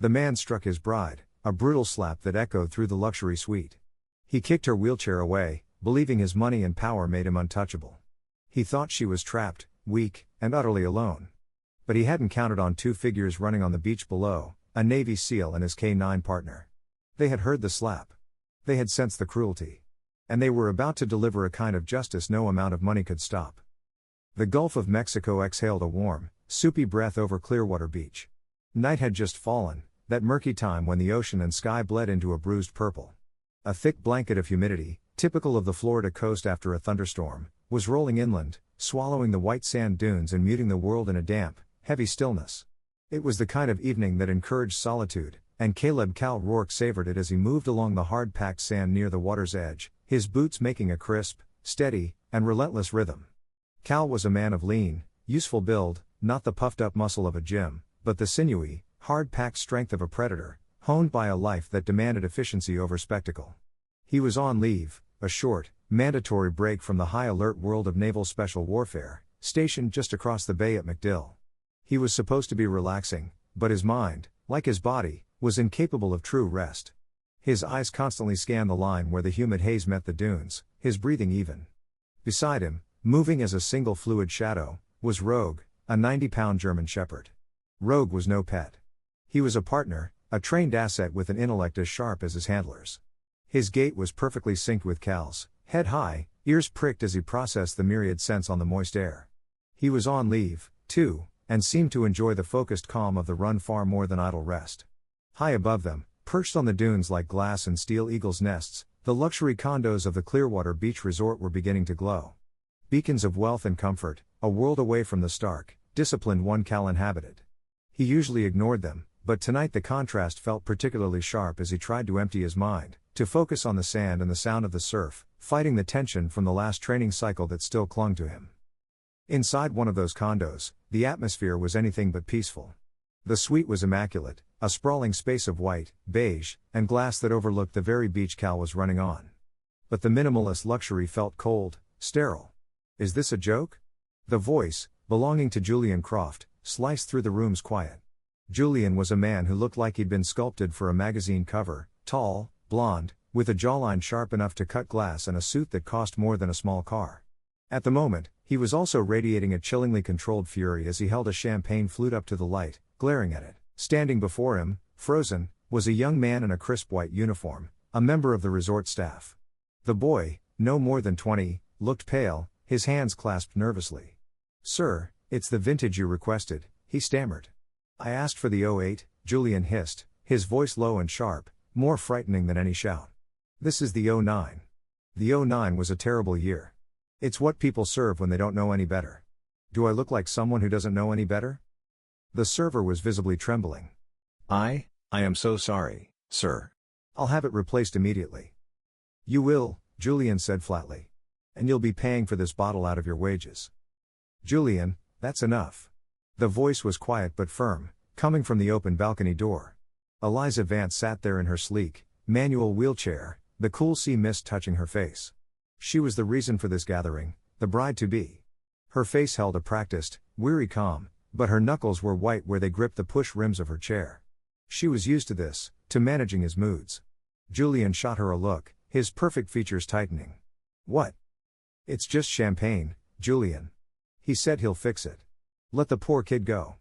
The man struck his bride, a brutal slap that echoed through the luxury suite. He kicked her wheelchair away, believing his money and power made him untouchable. He thought she was trapped, weak, and utterly alone. But he hadn't counted on two figures running on the beach below, a Navy SEAL and his K-9 partner. They had heard the slap. They had sensed the cruelty. And they were about to deliver a kind of justice no amount of money could stop. The Gulf of Mexico exhaled a warm, soupy breath over Clearwater Beach. Night had just fallen, that murky time when the ocean and sky bled into a bruised purple. A thick blanket of humidity, typical of the Florida coast after a thunderstorm, was rolling inland, swallowing the white sand dunes and muting the world in a damp, heavy stillness. It was the kind of evening that encouraged solitude, and Caleb Cal Rourke savored it as he moved along the hard-packed sand near the water's edge, his boots making a crisp, steady, and relentless rhythm. Cal was a man of lean, useful build, not the puffed-up muscle of a gym, but the sinewy, hard-packed strength of a predator, honed by a life that demanded efficiency over spectacle. He was on leave, a short, mandatory break from the high-alert world of naval special warfare, stationed just across the bay at MacDill. He was supposed to be relaxing, but his mind, like his body, was incapable of true rest. His eyes constantly scanned the line where the humid haze met the dunes, his breathing even. Beside him, moving as a single fluid shadow, was Rogue, a 90-pound German shepherd. Rogue was no pet. He was a partner, a trained asset with an intellect as sharp as his handlers. His gait was perfectly synced with Cal's, head high, ears pricked as he processed the myriad scents on the moist air. He was on leave, too, and seemed to enjoy the focused calm of the run far more than idle rest. High above them, perched on the dunes like glass and steel eagles' nests, the luxury condos of the Clearwater Beach Resort were beginning to glow. Beacons of wealth and comfort, a world away from the stark, disciplined one Cal inhabited. He usually ignored them, but tonight the contrast felt particularly sharp as he tried to empty his mind, to focus on the sand and the sound of the surf, fighting the tension from the last training cycle that still clung to him. Inside one of those condos, the atmosphere was anything but peaceful. The suite was immaculate, a sprawling space of white, beige, and glass that overlooked the very beach Cal was running on. But the minimalist luxury felt cold, sterile. Is this a joke? The voice, belonging to Julian Croft, sliced through the room's quiet. Julian was a man who looked like he'd been sculpted for a magazine cover, tall, blonde, with a jawline sharp enough to cut glass and a suit that cost more than a small car. At the moment, he was also radiating a chillingly controlled fury as he held a champagne flute up to the light, glaring at it. Standing before him, frozen, was a young man in a crisp white uniform, a member of the resort staff. The boy, no more than 20, looked pale, his hands clasped nervously. "Sir, it's the vintage you requested," he stammered. "I asked for the '08, Julian hissed, his voice low and sharp, more frightening than any shout. "This is the '09. The '09 was a terrible year. It's what people serve when they don't know any better. Do I look like someone who doesn't know any better?" The server was visibly trembling. I am so sorry, sir. I'll have it replaced immediately." "You will," Julian said flatly. "And you'll be paying for this bottle out of your wages." "Julian, that's enough." The voice was quiet but firm, coming from the open balcony door. Eliza Vance sat there in her sleek, manual wheelchair, the cool sea mist touching her face. She was the reason for this gathering, the bride-to-be. Her face held a practiced, weary calm, but her knuckles were white where they gripped the push rims of her chair. She was used to this, to managing his moods. Julian shot her a look, his perfect features tightening. "What?" "It's just champagne, Julian. He said he'll fix it. Let the poor kid go."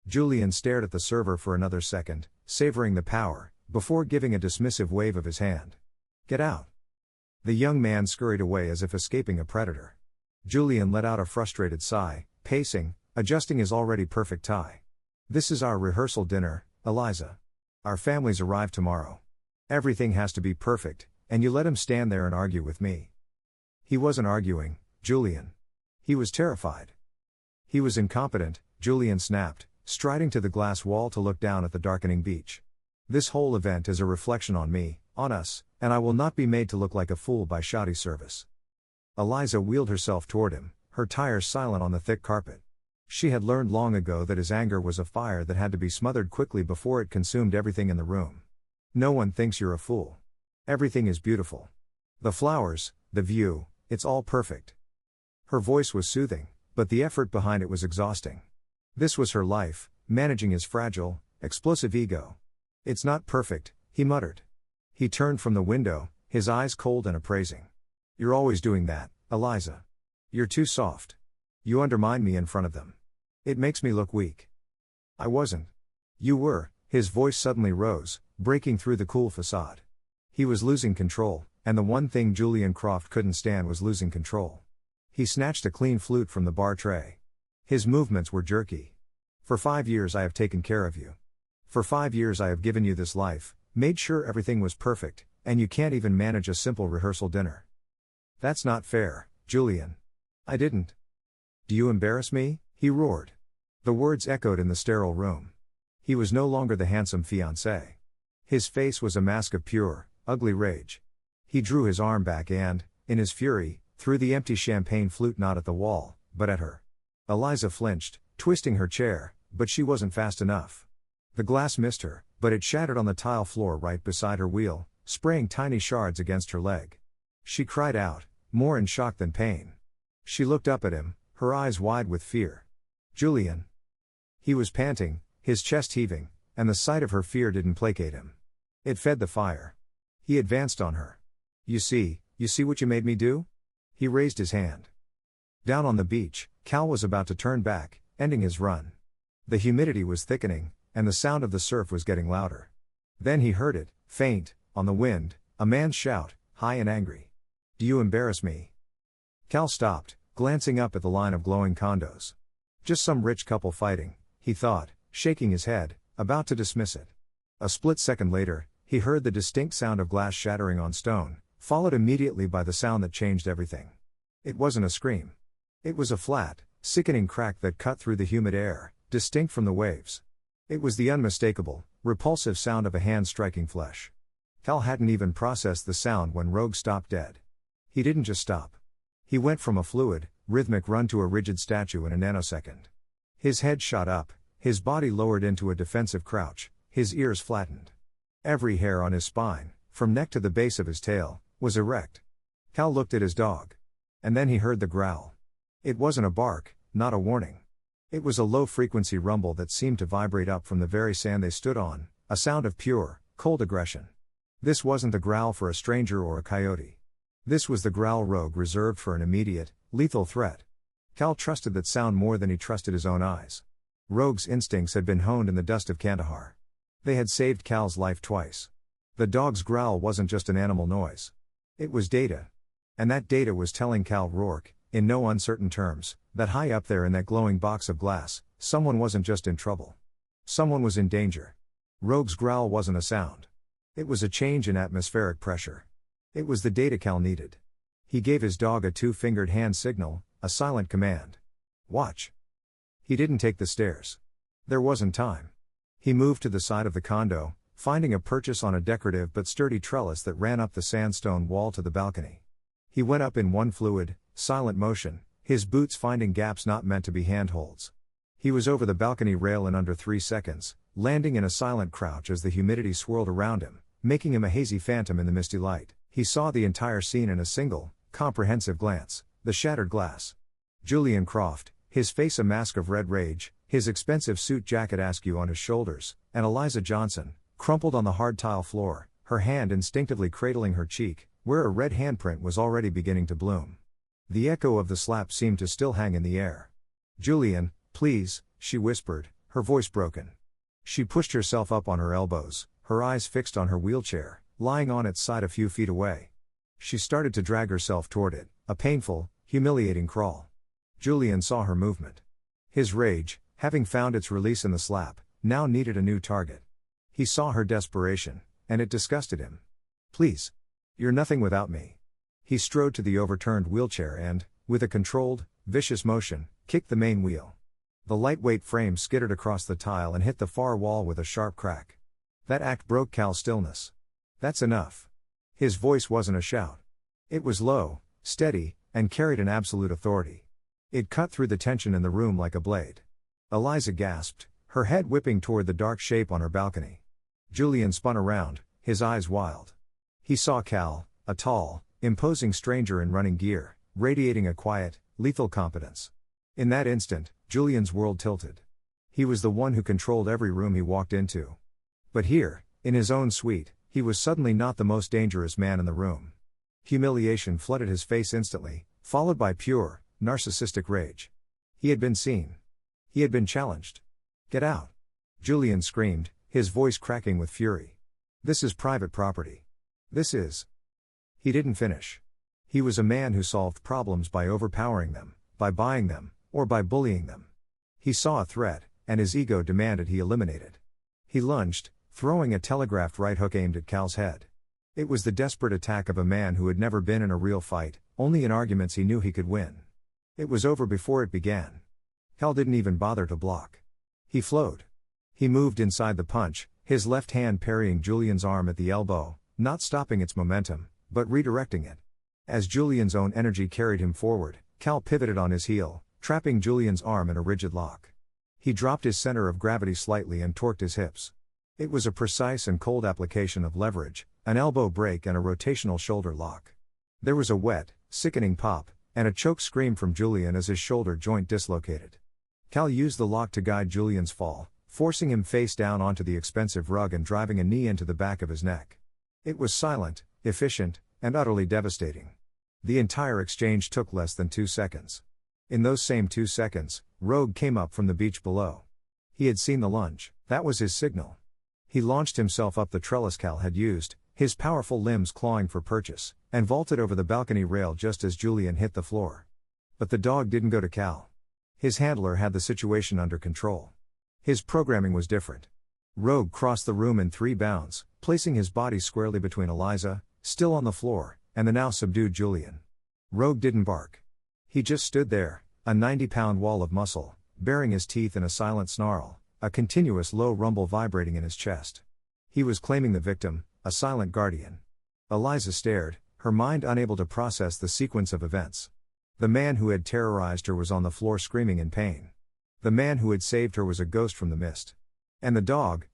Julian stared at the server for another second, savoring the power, before giving a dismissive wave of his hand. "Get out." The young man scurried away as if escaping a predator. Julian let out a frustrated sigh, pacing, adjusting his already perfect tie. "This is our rehearsal dinner, Eliza. Our families arrive tomorrow. Everything has to be perfect, and you let him stand there and argue with me." He wasn't arguing, Julian. He was terrified. He was incompetent, Julian snapped, striding to the glass wall to look down at the darkening beach. "This whole event is a reflection on me, on us, and I will not be made to look like a fool by shoddy service." Eliza wheeled herself toward him, her tires silent on the thick carpet. She had learned long ago that his anger was a fire that had to be smothered quickly before it consumed everything in the room. "No one thinks you're a fool. Everything is beautiful. The flowers, the view, it's all perfect." Her voice was soothing, but the effort behind it was exhausting. This was her life, managing his fragile, explosive ego. "It's not perfect," he muttered. He turned from the window, his eyes cold and appraising. "You're always doing that, Eliza. You're too soft. You undermine me in front of them. It makes me look weak." "I wasn't." "You were." His voice suddenly rose, breaking through the cool facade. He was losing control, and the one thing Julian Croft couldn't stand was losing control. He snatched a clean flute from the bar tray. His movements were jerky. "For 5 years I have taken care of you. For 5 years I have given you this life, made sure everything was perfect, and you can't even manage a simple rehearsal dinner. That's not fair, Julian." "I didn't." "Do you embarrass me?" he roared. The words echoed in the sterile room. He was no longer the handsome fiancé. His face was a mask of pure, ugly rage. He drew his arm back and, in his fury, threw the empty champagne flute not at the wall, but at her. Eliza flinched, twisting her chair, but she wasn't fast enough. The glass missed her, but it shattered on the tile floor right beside her wheel, spraying tiny shards against her leg. She cried out, more in shock than pain. She looked up at him, her eyes wide with fear. "Julian." He was panting, his chest heaving, and the sight of her fear didn't placate him. It fed the fire. He advanced on her. You see what you made me do?" He raised his hand. Down on the beach, Cal was about to turn back, ending his run. The humidity was thickening, and the sound of the surf was getting louder. Then he heard it, faint, on the wind, a man's shout, high and angry. "Do you embarrass me?" Cal stopped, glancing up at the line of glowing condos. Just some rich couple fighting, he thought, shaking his head, about to dismiss it. A split second later, he heard the distinct sound of glass shattering on stone, followed immediately by the sound that changed everything. It wasn't a scream. It was a flat, sickening crack that cut through the humid air, distinct from the waves. It was the unmistakable, repulsive sound of a hand striking flesh. Cal hadn't even processed the sound when Rogue stopped dead. He didn't just stop. He went from a fluid, rhythmic run to a rigid statue in a nanosecond. His head shot up, his body lowered into a defensive crouch, his ears flattened. Every hair on his spine, from neck to the base of his tail, was erect. Cal looked at his dog. And then he heard the growl. It wasn't a bark, not a warning. It was a low-frequency rumble that seemed to vibrate up from the very sand they stood on, a sound of pure, cold aggression. This wasn't the growl for a stranger or a coyote. This was the growl Rogue reserved for an immediate, lethal threat. Cal trusted that sound more than he trusted his own eyes. Rogue's instincts had been honed in the dust of Kandahar. They had saved Cal's life twice. The dog's growl wasn't just an animal noise. It was data. And that data was telling Cal Rourke, in no uncertain terms, that high up there in that glowing box of glass, someone wasn't just in trouble. Someone was in danger. Rogue's growl wasn't a sound. It was a change in atmospheric pressure. It was the data Cal needed. He gave his dog a two-fingered hand signal, a silent command. "Watch." He didn't take the stairs. There wasn't time. He moved to the side of the condo, finding a purchase on a decorative but sturdy trellis that ran up the sandstone wall to the balcony. He went up in one fluid, silent motion, his boots finding gaps not meant to be handholds. He was over the balcony rail in under 3 seconds, landing in a silent crouch as the humidity swirled around him, making him a hazy phantom in the misty light. He saw the entire scene in a single, comprehensive glance, the shattered glass. Julian Croft, his face a mask of red rage, his expensive suit jacket askew on his shoulders, and Eliza Johnson, crumpled on the hard tile floor, her hand instinctively cradling her cheek, where a red handprint was already beginning to bloom. The echo of the slap seemed to still hang in the air. "Julian, please," she whispered, her voice broken. She pushed herself up on her elbows, her eyes fixed on her wheelchair, lying on its side a few feet away. She started to drag herself toward it, a painful, humiliating crawl. Julian saw her movement. His rage, having found its release in the slap, now needed a new target. He saw her desperation, and it disgusted him. "Please. You're nothing without me." He strode to the overturned wheelchair and, with a controlled, vicious motion, kicked the main wheel. The lightweight frame skittered across the tile and hit the far wall with a sharp crack. That act broke Cal's stillness. "That's enough." His voice wasn't a shout. It was low, steady, and carried an absolute authority. It cut through the tension in the room like a blade. Eliza gasped, her head whipping toward the dark shape on her balcony. Julian spun around, his eyes wild. He saw Cal, a tall, imposing stranger in running gear, radiating a quiet, lethal competence. In that instant, Julian's world tilted. He was the one who controlled every room he walked into. But here, In his own suite, he was suddenly not the most dangerous man in the room. Humiliation flooded his face instantly, followed by pure, narcissistic rage. He had been seen. He had been challenged. "Get out!" Julian screamed, his voice cracking with fury. "This is private property. This is..." He didn't finish. He was a man who solved problems by overpowering them, by buying them, or by bullying them. He saw a threat, and his ego demanded he eliminate it. He lunged, throwing a telegraphed right hook aimed at Cal's head. It was the desperate attack of a man who had never been in a real fight, only in arguments he knew he could win. It was over before it began. Cal didn't even bother to block. He flowed. He moved inside the punch, his left hand parrying Julian's arm at the elbow, not stopping its momentum, but redirecting it. As Julian's own energy carried him forward, Cal pivoted on his heel, trapping Julian's arm in a rigid lock. He dropped his center of gravity slightly and torqued his hips. It was a precise and cold application of leverage, an elbow break and a rotational shoulder lock. There was a wet, sickening pop, and a choked scream from Julian as his shoulder joint dislocated. Cal used the lock to guide Julian's fall, forcing him face down onto the expensive rug and driving a knee into the back of his neck. It was silent, efficient, and utterly devastating. The entire exchange took less than 2 seconds. In those same 2 seconds, Rogue came up from the beach below. He had seen the lunge, that was his signal. He launched himself up the trellis Cal had used, his powerful limbs clawing for purchase, and vaulted over the balcony rail just as Julian hit the floor. But the dog didn't go to Cal. His handler had the situation under control. His programming was different. Rogue crossed the room in 3 bounds, placing his body squarely between Eliza, still on the floor, and the now subdued Julian. Rogue didn't bark. He just stood there, a 90-pound wall of muscle, baring his teeth in a silent snarl, a continuous low rumble vibrating in his chest. He was claiming the victim, a silent guardian. Eliza stared, her mind unable to process the sequence of events. The man who had terrorized her was on the floor screaming in pain. The man who had saved her was a ghost from the mist. And the dog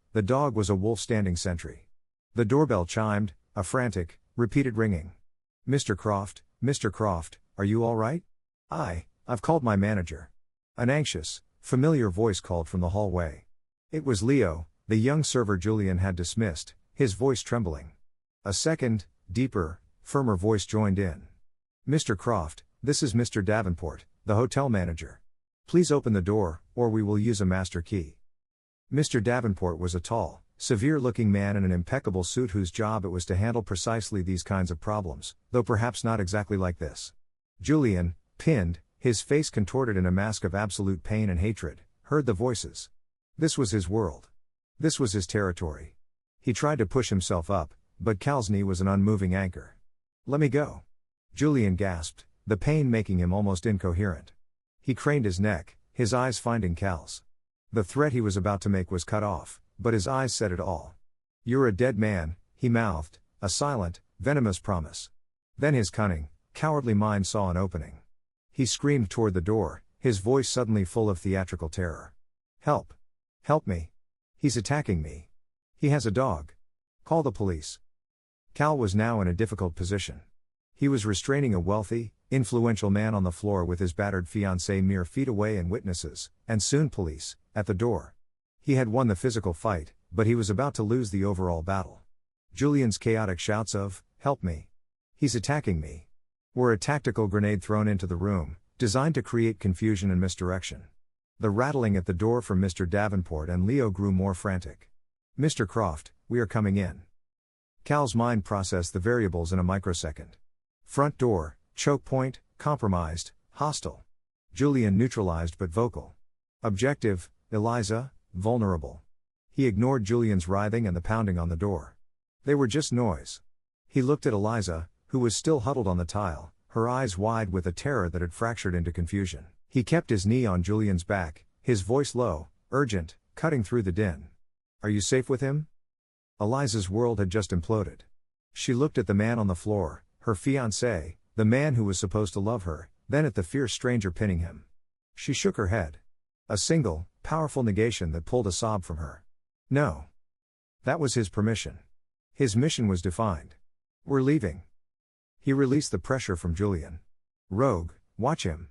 was a wolf standing sentry. The doorbell chimed, a frantic, repeated ringing. Mr. Croft, are you all right? I've called my manager. An anxious, familiar voice called from the hallway. It was Leo, the young server Julian had dismissed, his voice trembling. A second, deeper, firmer voice joined in. Mr. Croft, this is Mr. Davenport, the hotel manager. Please open the door, or we will use a master key. Mr. Davenport was a tall, severe-looking man in an impeccable suit whose job it was to handle precisely these kinds of problems, though perhaps not exactly like this. Julian, pinned, his face contorted in a mask of absolute pain and hatred, heard the voices. This was his world. This was his territory. He tried to push himself up, but Cal's knee was an unmoving anchor. Let me go. Julian gasped, the pain making him almost incoherent. He craned his neck, his eyes finding Cal's. The threat he was about to make was cut off, but his eyes said it all. You're a dead man, he mouthed, a silent, venomous promise. Then his cunning, cowardly mind saw an opening. He screamed toward the door, his voice suddenly full of theatrical terror. Help! Help me! He's attacking me! He has a dog! Call the police! Cal was now in a difficult position. He was restraining a wealthy, influential man on the floor with his battered fiancé mere feet away and witnesses, and soon police, at the door. He had won the physical fight, but he was about to lose the overall battle. Julian's chaotic shouts of, "Help me! He's attacking me!" were a tactical grenade thrown into the room, designed to create confusion and misdirection. The rattling at the door from Mr. Davenport and Leo grew more frantic. Mr. Croft, we are coming in. Cal's mind processed the variables in a microsecond. Front door, choke point, compromised, hostile. Julian neutralized but vocal. Objective, Eliza, vulnerable. He ignored Julian's writhing and the pounding on the door. They were just noise. He looked at Eliza, who was still huddled on the tile, her eyes wide with a terror that had fractured into confusion. He kept his knee on Julian's back, his voice low, urgent, cutting through the din. Are you safe with him? Eliza's world had just imploded. She looked at the man on the floor, her fiancé, the man who was supposed to love her, then at the fierce stranger pinning him. She shook her head. A single, powerful negation that pulled a sob from her. No. That was his permission. His mission was defined. We're leaving. He released the pressure from Julian. Rogue, watch him.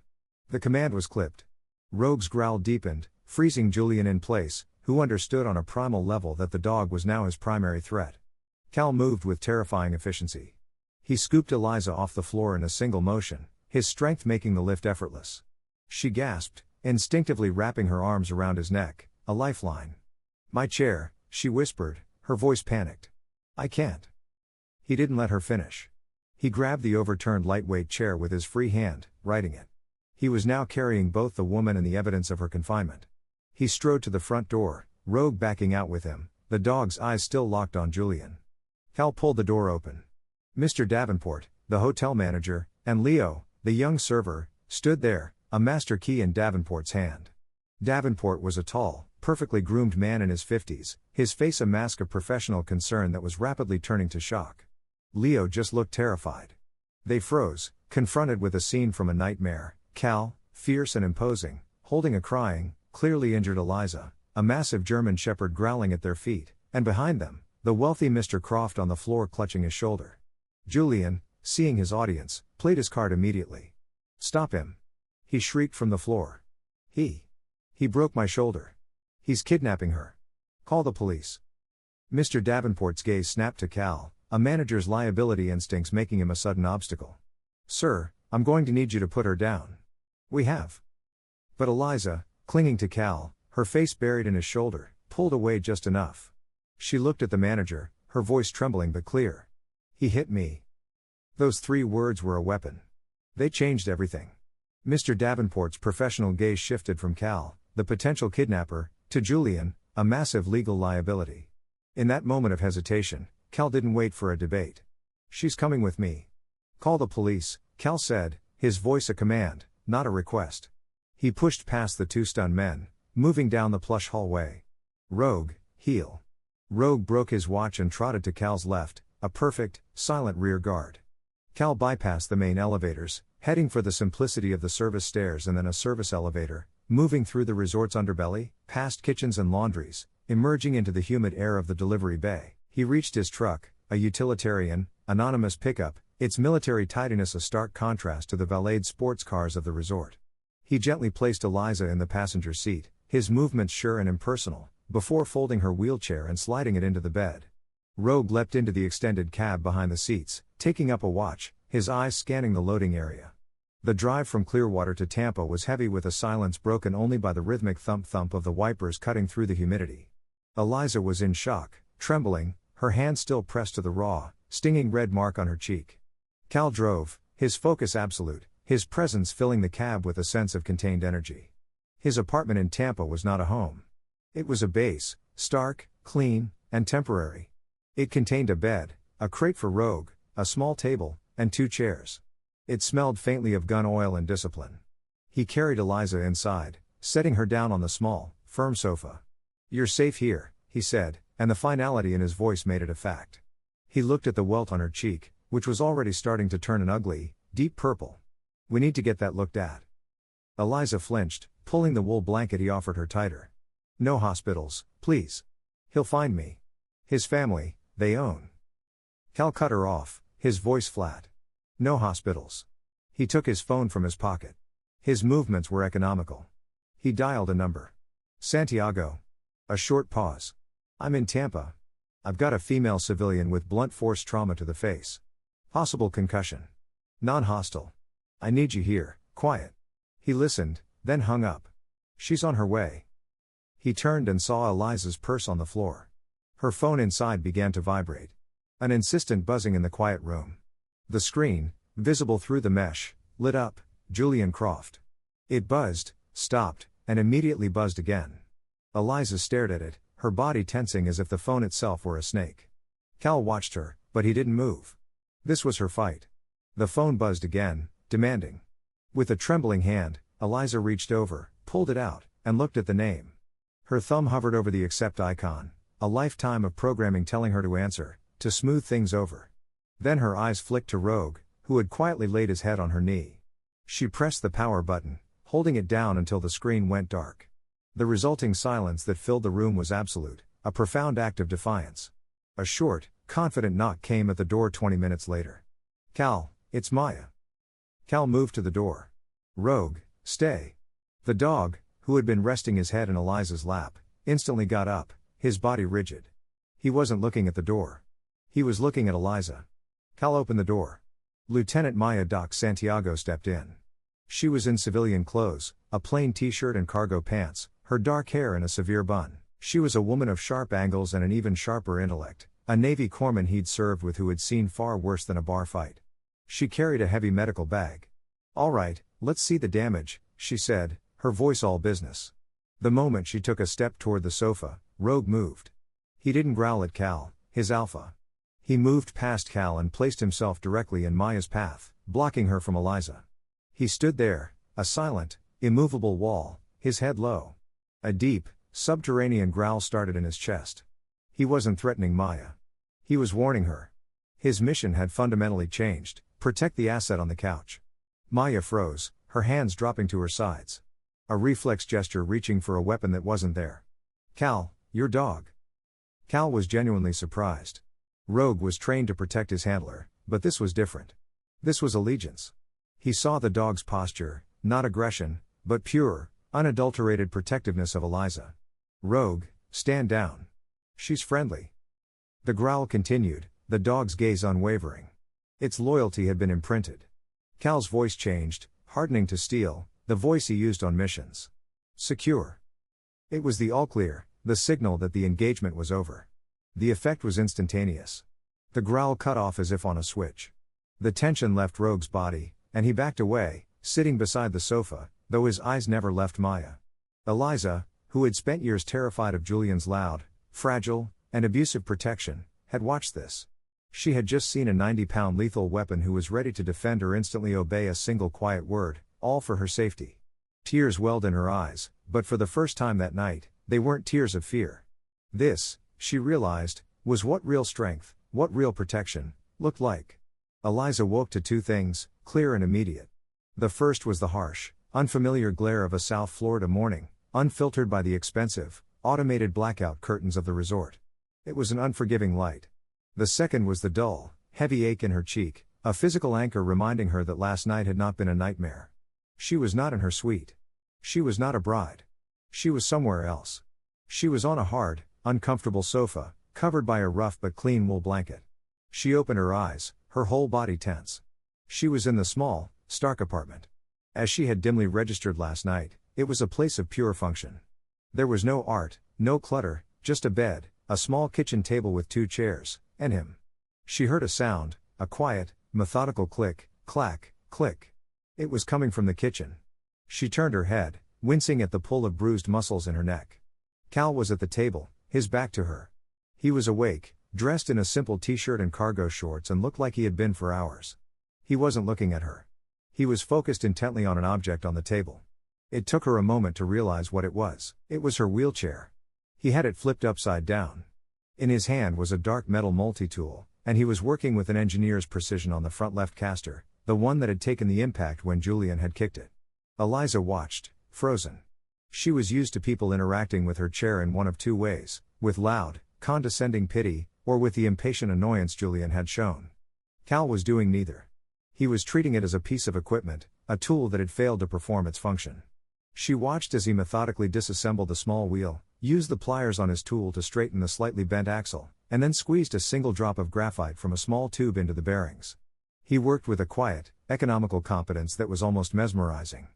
The command was clipped. Rogue's growl deepened, freezing Julian in place, who understood on a primal level that the dog was now his primary threat. Cal moved with terrifying efficiency. He scooped Eliza off the floor in a single motion, his strength making the lift effortless. She gasped, instinctively wrapping her arms around his neck, a lifeline. "My chair," she whispered, her voice panicked. "I can't." He didn't let her finish. He grabbed the overturned lightweight chair with his free hand, righting it. He was now carrying both the woman and the evidence of her confinement. He strode to the front door, Rogue backing out with him, the dog's eyes still locked on Julian. Cal pulled the door open. Mr. Davenport, the hotel manager, and Leo, the young server, stood there, a master key in Davenport's hand. Davenport was a tall, perfectly groomed man in his 50s, his face a mask of professional concern that was rapidly turning to shock. Leo just looked terrified. They froze, confronted with a scene from a nightmare. Cal, fierce and imposing, holding a crying, clearly injured Eliza, a massive German shepherd growling at their feet, and behind them, the wealthy Mr. Croft on the floor clutching his shoulder. Julian, seeing his audience, played his card immediately. "Stop him!" he shrieked from the floor. He broke my shoulder. He's kidnapping her. Call the police." Mr. Davenport's gaze snapped to Cal, a manager's liability instincts making him a sudden obstacle. "Sir, I'm going to need you to put her down." "We have." But Eliza, clinging to Cal, her face buried in his shoulder, pulled away just enough. She looked at the manager, her voice trembling but clear. "He hit me." Those 3 words were a weapon. They changed everything. Mr. Davenport's professional gaze shifted from Cal, the potential kidnapper, to Julian, a massive legal liability. In that moment of hesitation, Cal didn't wait for a debate. "She's coming with me." "Call the police," Cal said, his voice a command, not a request. He pushed past the 2 stunned men, moving down the plush hallway. "Rogue, heel." Rogue broke his watch and trotted to Cal's left, a perfect, silent rear guard. Cal bypassed the main elevators, heading for the simplicity of the service stairs and then a service elevator, moving through the resort's underbelly, past kitchens and laundries, emerging into the humid air of the delivery bay. He reached his truck, a utilitarian, anonymous pickup, its military tidiness a stark contrast to the valeted sports cars of the resort. He gently placed Eliza in the passenger seat, his movements sure and impersonal, before folding her wheelchair and sliding it into the bed. Rogue leapt into the extended cab behind the seats, taking up a watch, his eyes scanning the loading area. The drive from Clearwater to Tampa was heavy with a silence broken only by the rhythmic thump-thump of the wipers cutting through the humidity. Eliza was in shock, trembling, her hand still pressed to the raw, stinging red mark on her cheek. Cal drove, his focus absolute, his presence filling the cab with a sense of contained energy. His apartment in Tampa was not a home. It was a base, stark, clean, and temporary. It contained a bed, a crate for Rogue, a small table, and 2 chairs. It smelled faintly of gun oil and discipline. He carried Eliza inside, setting her down on the small, firm sofa. "You're safe here," he said, and the finality in his voice made it a fact. He looked at the welt on her cheek, which was already starting to turn an ugly, deep purple. "We need to get that looked at." Eliza flinched, pulling the wool blanket he offered her tighter. "No hospitals, please. He'll find me. His family, they own." Cal cut her off, his voice flat. "No hospitals." He took his phone from his pocket. His movements were economical. He dialed a number. "Santiago." A short pause. "I'm in Tampa. I've got a female civilian with blunt force trauma to the face. Possible concussion. Non-hostile. I need you here, quiet." He listened, then hung up. "She's on her way." He turned and saw Eliza's purse on the floor. Her phone inside began to vibrate. An insistent buzzing in the quiet room. The screen, visible through the mesh, lit up, Julian Croft. It buzzed, stopped, and immediately buzzed again. Eliza stared at it, her body tensing as if the phone itself were a snake. Cal watched her, but he didn't move. This was her fight. The phone buzzed again, demanding. With a trembling hand, Eliza reached over, pulled it out, and looked at the name. Her thumb hovered over the accept icon, a lifetime of programming telling her to answer, to smooth things over. Then her eyes flicked to Rogue, who had quietly laid his head on her knee. She pressed the power button, holding it down until the screen went dark. The resulting silence that filled the room was absolute, a profound act of defiance. A short, confident knock came at the door 20 minutes later. "Cal, it's Maya." Cal moved to the door. "Rogue, stay." The dog, who had been resting his head in Eliza's lap, instantly got up, his body rigid. He wasn't looking at the door. He was looking at Eliza. Cal opened the door. Lieutenant Maya Doc Santiago stepped in. She was in civilian clothes, a plain t-shirt and cargo pants, her dark hair in a severe bun. She was a woman of sharp angles and an even sharper intellect, a Navy corpsman he'd served with who had seen far worse than a bar fight. She carried a heavy medical bag. "All right, let's see the damage," she said, her voice all business. The moment she took a step toward the sofa, Rogue moved. He didn't growl at Cal, his alpha. He moved past Cal and placed himself directly in Maya's path, blocking her from Eliza. He stood there, a silent, immovable wall, his head low. A deep, subterranean growl started in his chest. He wasn't threatening Maya. He was warning her. His mission had fundamentally changed: protect the asset on the couch. Maya froze, her hands dropping to her sides. A reflex gesture reaching for a weapon that wasn't there. "Cal, your dog." Cal was genuinely surprised. Rogue was trained to protect his handler, but this was different. This was allegiance. He saw the dog's posture, not aggression, but pure, unadulterated protectiveness of Eliza. "Rogue, stand down. She's friendly." The growl continued, the dog's gaze unwavering. Its loyalty had been imprinted. Cal's voice changed, hardening to steel, the voice he used on missions. "Secure." It was the all-clear, the signal that the engagement was over. The effect was instantaneous. The growl cut off as if on a switch. The tension left Rogue's body, and he backed away, sitting beside the sofa, though his eyes never left Maya. Eliza, who had spent years terrified of Julian's loud, fragile, and abusive protection, had watched this. She had just seen a 90-pound lethal weapon who was ready to defend or instantly obey a single quiet word, all for her safety. Tears welled in her eyes, but for the first time that night, they weren't tears of fear. This, she realized, was what real strength, what real protection, looked like. Eliza woke to two things, clear and immediate. The first was the harsh, unfamiliar glare of a South Florida morning, unfiltered by the expensive, automated blackout curtains of the resort. It was an unforgiving light. The second was the dull, heavy ache in her cheek, a physical anchor reminding her that last night had not been a nightmare. She was not in her suite. She was not a bride. She was somewhere else. She was on a hard, uncomfortable sofa, covered by a rough but clean wool blanket. She opened her eyes, her whole body tense. She was in the small, stark apartment. As she had dimly registered last night, it was a place of pure function. There was no art, no clutter, just a bed, a small kitchen table with two chairs, and him. She heard a sound, a quiet, methodical click, clack, click. It was coming from the kitchen. She turned her head, wincing at the pull of bruised muscles in her neck. Cal was at the table, his back to her. He was awake, dressed in a simple t-shirt and cargo shorts and looked like he had been for hours. He wasn't looking at her. He was focused intently on an object on the table. It took her a moment to realize what it was. It was her wheelchair. He had it flipped upside down. In his hand was a dark metal multi-tool, and he was working with an engineer's precision on the front left caster, the one that had taken the impact when Julian had kicked it. Eliza watched, frozen. She was used to people interacting with her chair in one of two ways, with loud, condescending pity, or with the impatient annoyance Julian had shown. Cal was doing neither. He was treating it as a piece of equipment, a tool that had failed to perform its function. She watched as he methodically disassembled the small wheel, used the pliers on his tool to straighten the slightly bent axle, and then squeezed a single drop of graphite from a small tube into the bearings. He worked with a quiet, economical competence that was almost mesmerizing.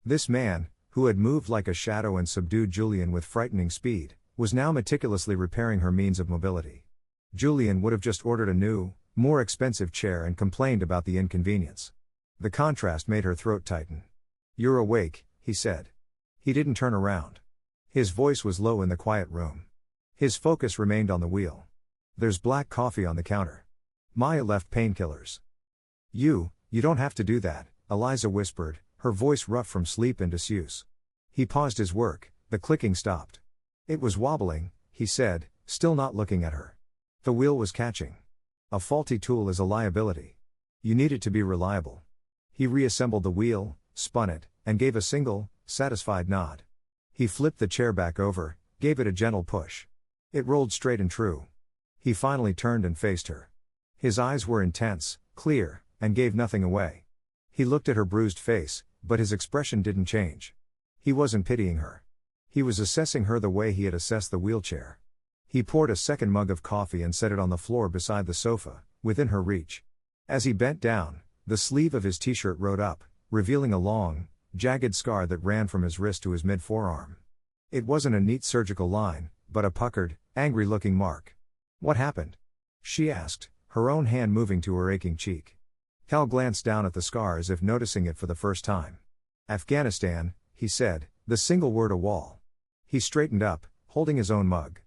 This man, who had moved like a shadow and subdued Julian with frightening speed, was now meticulously repairing her means of mobility. Julian would have just ordered a new, more expensive chair and complained about the inconvenience. The contrast made her throat tighten. "You're awake," he said. He didn't turn around. His voice was low in the quiet room. His focus remained on the wheel. "There's black coffee on the counter." Maya left painkillers. You don't have to do that," Eliza whispered, her voice rough from sleep and disuse. He paused his work, the clicking stopped. "It was wobbling," he said, still not looking at her. The wheel was catching. A faulty tool is a liability. You need it to be reliable. He reassembled the wheel, spun it, and gave a single, satisfied nod. He flipped the chair back over, gave it a gentle push. It rolled straight and true. He finally turned and faced her. His eyes were intense, clear, and gave nothing away. He looked at her bruised face, but his expression didn't change. He wasn't pitying her. He was assessing her the way he had assessed the wheelchair. He poured a second mug of coffee and set it on the floor beside the sofa, within her reach. As he bent down, the sleeve of his t-shirt rode up, revealing a long, jagged scar that ran from his wrist to his mid-forearm. It wasn't a neat surgical line, but a puckered, angry-looking mark. "What happened?" she asked, her own hand moving to her aching cheek. Cal glanced down at the scar as if noticing it for the first time. "Afghanistan," he said, the single word a wall. He straightened up, holding his own mug.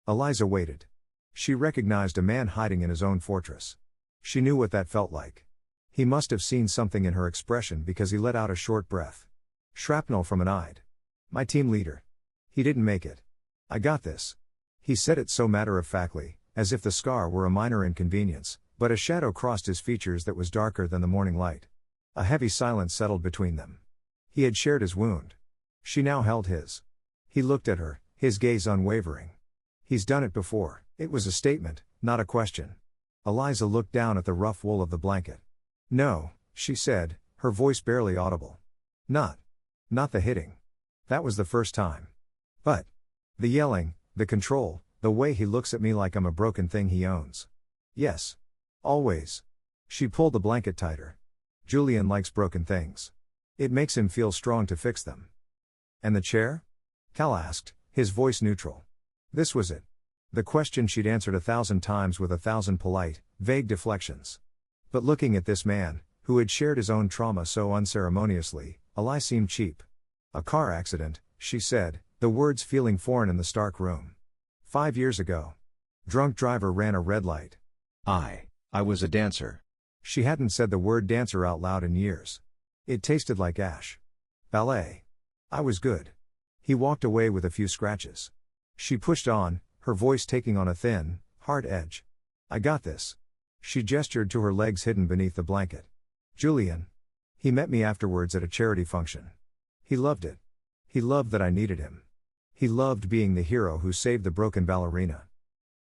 Eliza waited. She recognized a man hiding in his own fortress. She knew what that felt like. He must have seen something in her expression because he let out a short breath. "Shrapnel from an Ide. My team leader. He didn't make it. I got this." He said it so matter-of-factly, as if the scar were a minor inconvenience, but a shadow crossed his features that was darker than the morning light. A heavy silence settled between them. He had shared his wound. She now held his. He looked at her, his gaze unwavering. "He's done it before." It was a statement, not a question. Eliza looked down at the rough wool of the blanket. "No," she said, her voice barely audible. Not the hitting. That was the first time. But the yelling, the control, the way he looks at me like I'm a broken thing he owns." "Yes. Always." She pulled the blanket tighter. "Julian likes broken things. It makes him feel strong to fix them." "And the chair?" Cal asked, his voice neutral. This was it. The question she'd answered 1,000 times with 1,000 polite, vague deflections. But looking at this man, who had shared his own trauma so unceremoniously, a lie seemed cheap. "A car accident," she said, the words feeling foreign in the stark room. 5 years ago. Drunk driver ran a red light. I was a dancer." She hadn't said the word dancer out loud in years. It tasted like ash. "Ballet. I was good." He walked away with a few scratches. She pushed on, her voice taking on a thin, hard edge. "I got this." She gestured to her legs hidden beneath the blanket. "Julian. He met me afterwards at a charity function. He loved it. He loved that I needed him. He loved being the hero who saved the broken ballerina."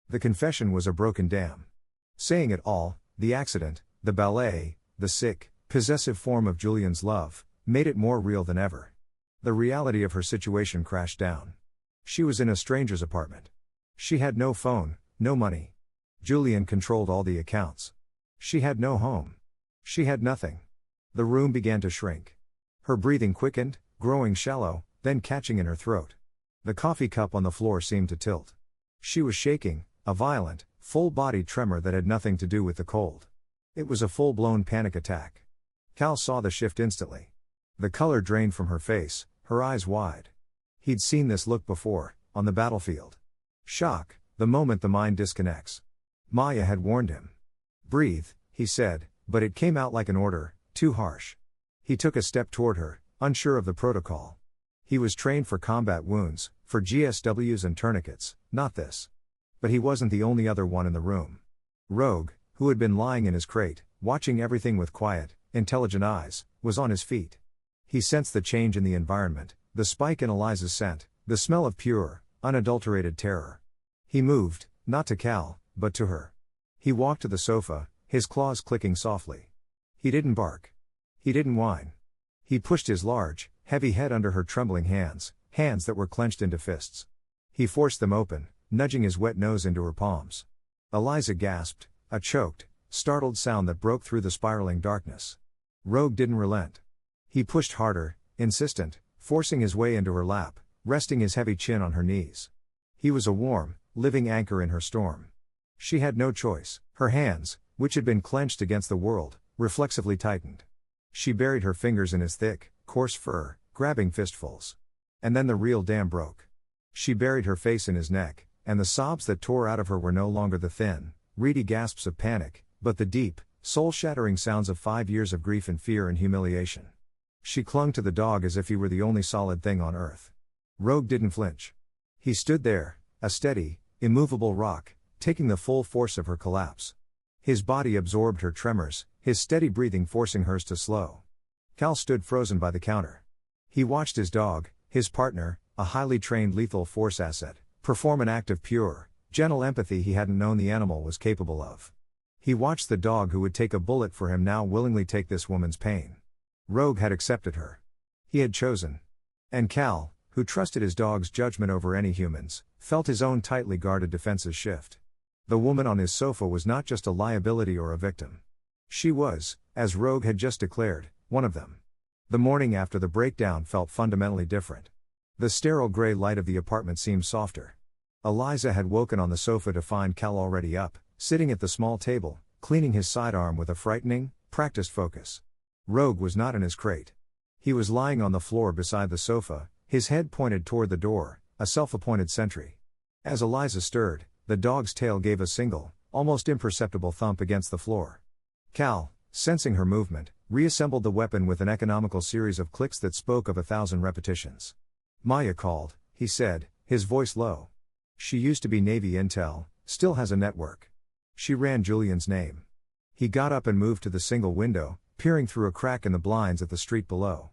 The confession was a broken dam. Saying it all, the accident, the ballet, the sick, possessive form of Julian's love, made it more real than ever. The reality of her situation crashed down. She was in a stranger's apartment. She had no phone, no money. Julian controlled all the accounts. She had no home. She had nothing. The room began to shrink. Her breathing quickened, growing shallow, then catching in her throat. The coffee cup on the floor seemed to tilt. She was shaking, a violent, full-bodied tremor that had nothing to do with the cold. It was a full-blown panic attack. Cal saw the shift instantly. The color drained from her face, her eyes wide. He'd seen this look before, on the battlefield. Shock, the moment the mind disconnects. Maya had warned him. "Breathe," he said, but it came out like an order, too harsh. He took a step toward her, unsure of the protocol. He was trained for combat wounds, for GSWs and tourniquets, not this. But he wasn't the only other one in the room. Rogue, who had been lying in his crate, watching everything with quiet, intelligent eyes, was on his feet. He sensed the change in the environment, the spike in Eliza's scent, the smell of pure, unadulterated terror. He moved, not to Cal, but to her. He walked to the sofa, his claws clicking softly. He didn't bark. He didn't whine. He pushed his large, heavy head under her trembling hands, hands that were clenched into fists. He forced them open, nudging his wet nose into her palms. Eliza gasped, a choked, startled sound that broke through the spiraling darkness. Rogue didn't relent. He pushed harder, insistent, forcing his way into her lap, resting his heavy chin on her knees. He was a warm, living anchor in her storm. She had no choice. Her hands, which had been clenched against the world, reflexively tightened. She buried her fingers in his thick, coarse fur, grabbing fistfuls. And then the real dam broke. She buried her face in his neck, and the sobs that tore out of her were no longer the thin, reedy gasps of panic, but the deep, soul-shattering sounds of 5 years of grief and fear and humiliation. She clung to the dog as if he were the only solid thing on earth. Rogue didn't flinch. He stood there, a steady, immovable rock, taking the full force of her collapse. His body absorbed her tremors, his steady breathing forcing hers to slow. Cal stood frozen by the counter. He watched his dog, his partner, a highly trained lethal force asset, perform an act of pure, gentle empathy he hadn't known the animal was capable of. He watched the dog who would take a bullet for him now willingly take this woman's pain. Rogue had accepted her. He had chosen. And Cal, who trusted his dog's judgment over any humans, felt his own tightly guarded defenses shift. The woman on his sofa was not just a liability or a victim. She was, as Rogue had just declared, one of them. The morning after the breakdown felt fundamentally different. The sterile gray light of the apartment seemed softer. Eliza had woken on the sofa to find Cal already up, sitting at the small table, cleaning his sidearm with a frightening, practiced focus. Rogue was not in his crate. He was lying on the floor beside the sofa, his head pointed toward the door, a self-appointed sentry. As Eliza stirred, the dog's tail gave a single, almost imperceptible thump against the floor. Cal, sensing her movement, reassembled the weapon with an economical series of clicks that spoke of 1,000 repetitions. Maya called, he said, his voice low. She used to be Navy intel, still has a network. She ran Julian's name. He got up and moved to the single window, peering through a crack in the blinds at the street below.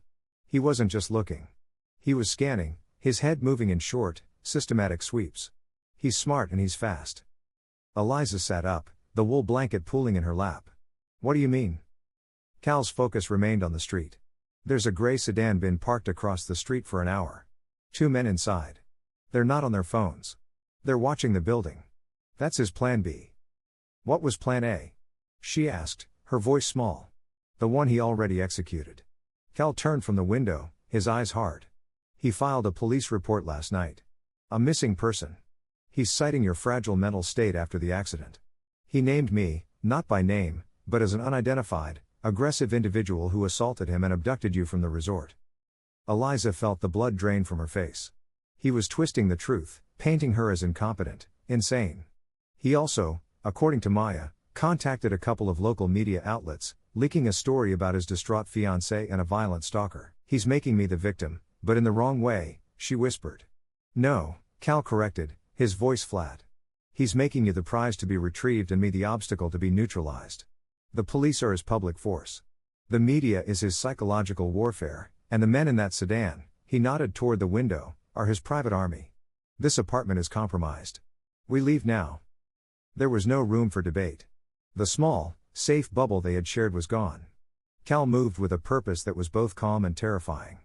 He wasn't just looking. He was scanning, his head moving in short, systematic sweeps. He's smart and he's fast. Eliza sat up, the wool blanket pooling in her lap. What do you mean? Cal's focus remained on the street. There's a gray sedan been parked across the street for an hour. 2 men inside. They're not on their phones. They're watching the building. That's his plan B. What was plan A? She asked, her voice small. The one he already executed. Cal turned from the window, his eyes hard. He filed a police report last night. A missing person. He's citing your fragile mental state after the accident. He named me, not by name, but as an unidentified, aggressive individual who assaulted him and abducted you from the resort. Eliza felt the blood drain from her face. He was twisting the truth, painting her as incompetent, insane. He also, according to Maya, contacted a couple of local media outlets, leaking a story about his distraught fiancé and a violent stalker. He's making me the victim, but in the wrong way, she whispered. No, Cal corrected, his voice flat. He's making you the prize to be retrieved and me the obstacle to be neutralized. The police are his public force. The media is his psychological warfare, and the men in that sedan, he nodded toward the window, are his private army. This apartment is compromised. We leave now. There was no room for debate. The small, safe bubble they had shared was gone. Cal moved with a purpose that was both calm and terrifying.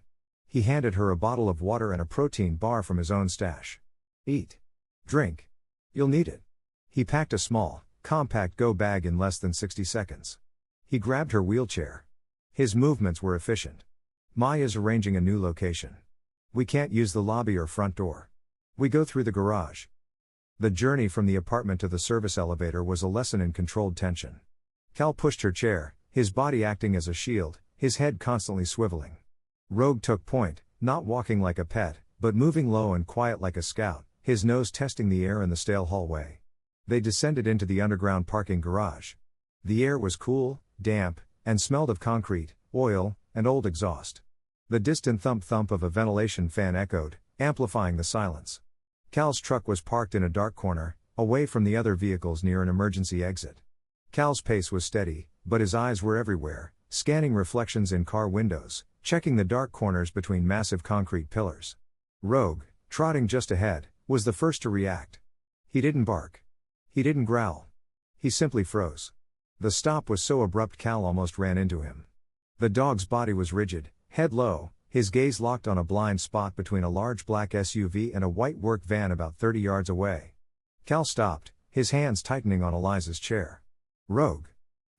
He handed her a bottle of water and a protein bar from his own stash. Eat. Drink. You'll need it. He packed a small, compact go bag in less than 60 seconds. He grabbed her wheelchair. His movements were efficient. Maya's arranging a new location. We can't use the lobby or front door. We go through the garage. The journey from the apartment to the service elevator was a lesson in controlled tension. Cal pushed her chair, his body acting as a shield, his head constantly swiveling. Rogue took point, not walking like a pet, but moving low and quiet like a scout, his nose testing the air in the stale hallway. They descended into the underground parking garage. The air was cool, damp, and smelled of concrete, oil, and old exhaust. The distant thump-thump of a ventilation fan echoed, amplifying the silence. Cal's truck was parked in a dark corner, away from the other vehicles near an emergency exit. Cal's pace was steady, but his eyes were everywhere, scanning reflections in car windows, checking the dark corners between massive concrete pillars. Rogue, trotting just ahead, was the first to react. He didn't bark. He didn't growl. He simply froze. The stop was so abrupt Cal almost ran into him. The dog's body was rigid, head low, his gaze locked on a blind spot between a large black SUV and a white work van about 30 yards away. Cal stopped, his hands tightening on Eliza's chair. Rogue.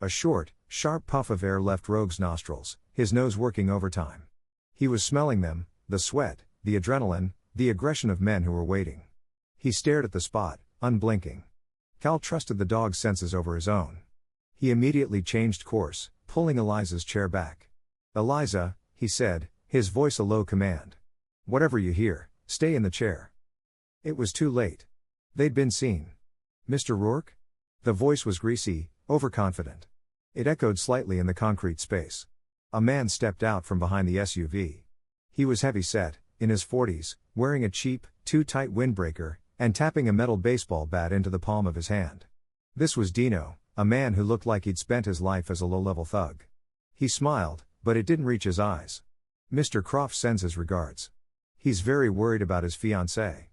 A short, sharp puff of air left Rogue's nostrils, his nose working overtime. He was smelling them, the sweat, the adrenaline, the aggression of men who were waiting. He stared at the spot, unblinking. Cal trusted the dog's senses over his own. He immediately changed course, pulling Eliza's chair back. Eliza, he said, his voice a low command. Whatever you hear, stay in the chair. It was too late. They'd been seen. Mr. Rourke? The voice was greasy, overconfident. It echoed slightly in the concrete space. A man stepped out from behind the SUV. He was heavy-set, in his 40s, wearing a cheap, too-tight windbreaker, and tapping a metal baseball bat into the palm of his hand. This was Dino, a man who looked like he'd spent his life as a low-level thug. He smiled, but it didn't reach his eyes. Mr. Croft sends his regards. He's very worried about his fiancée.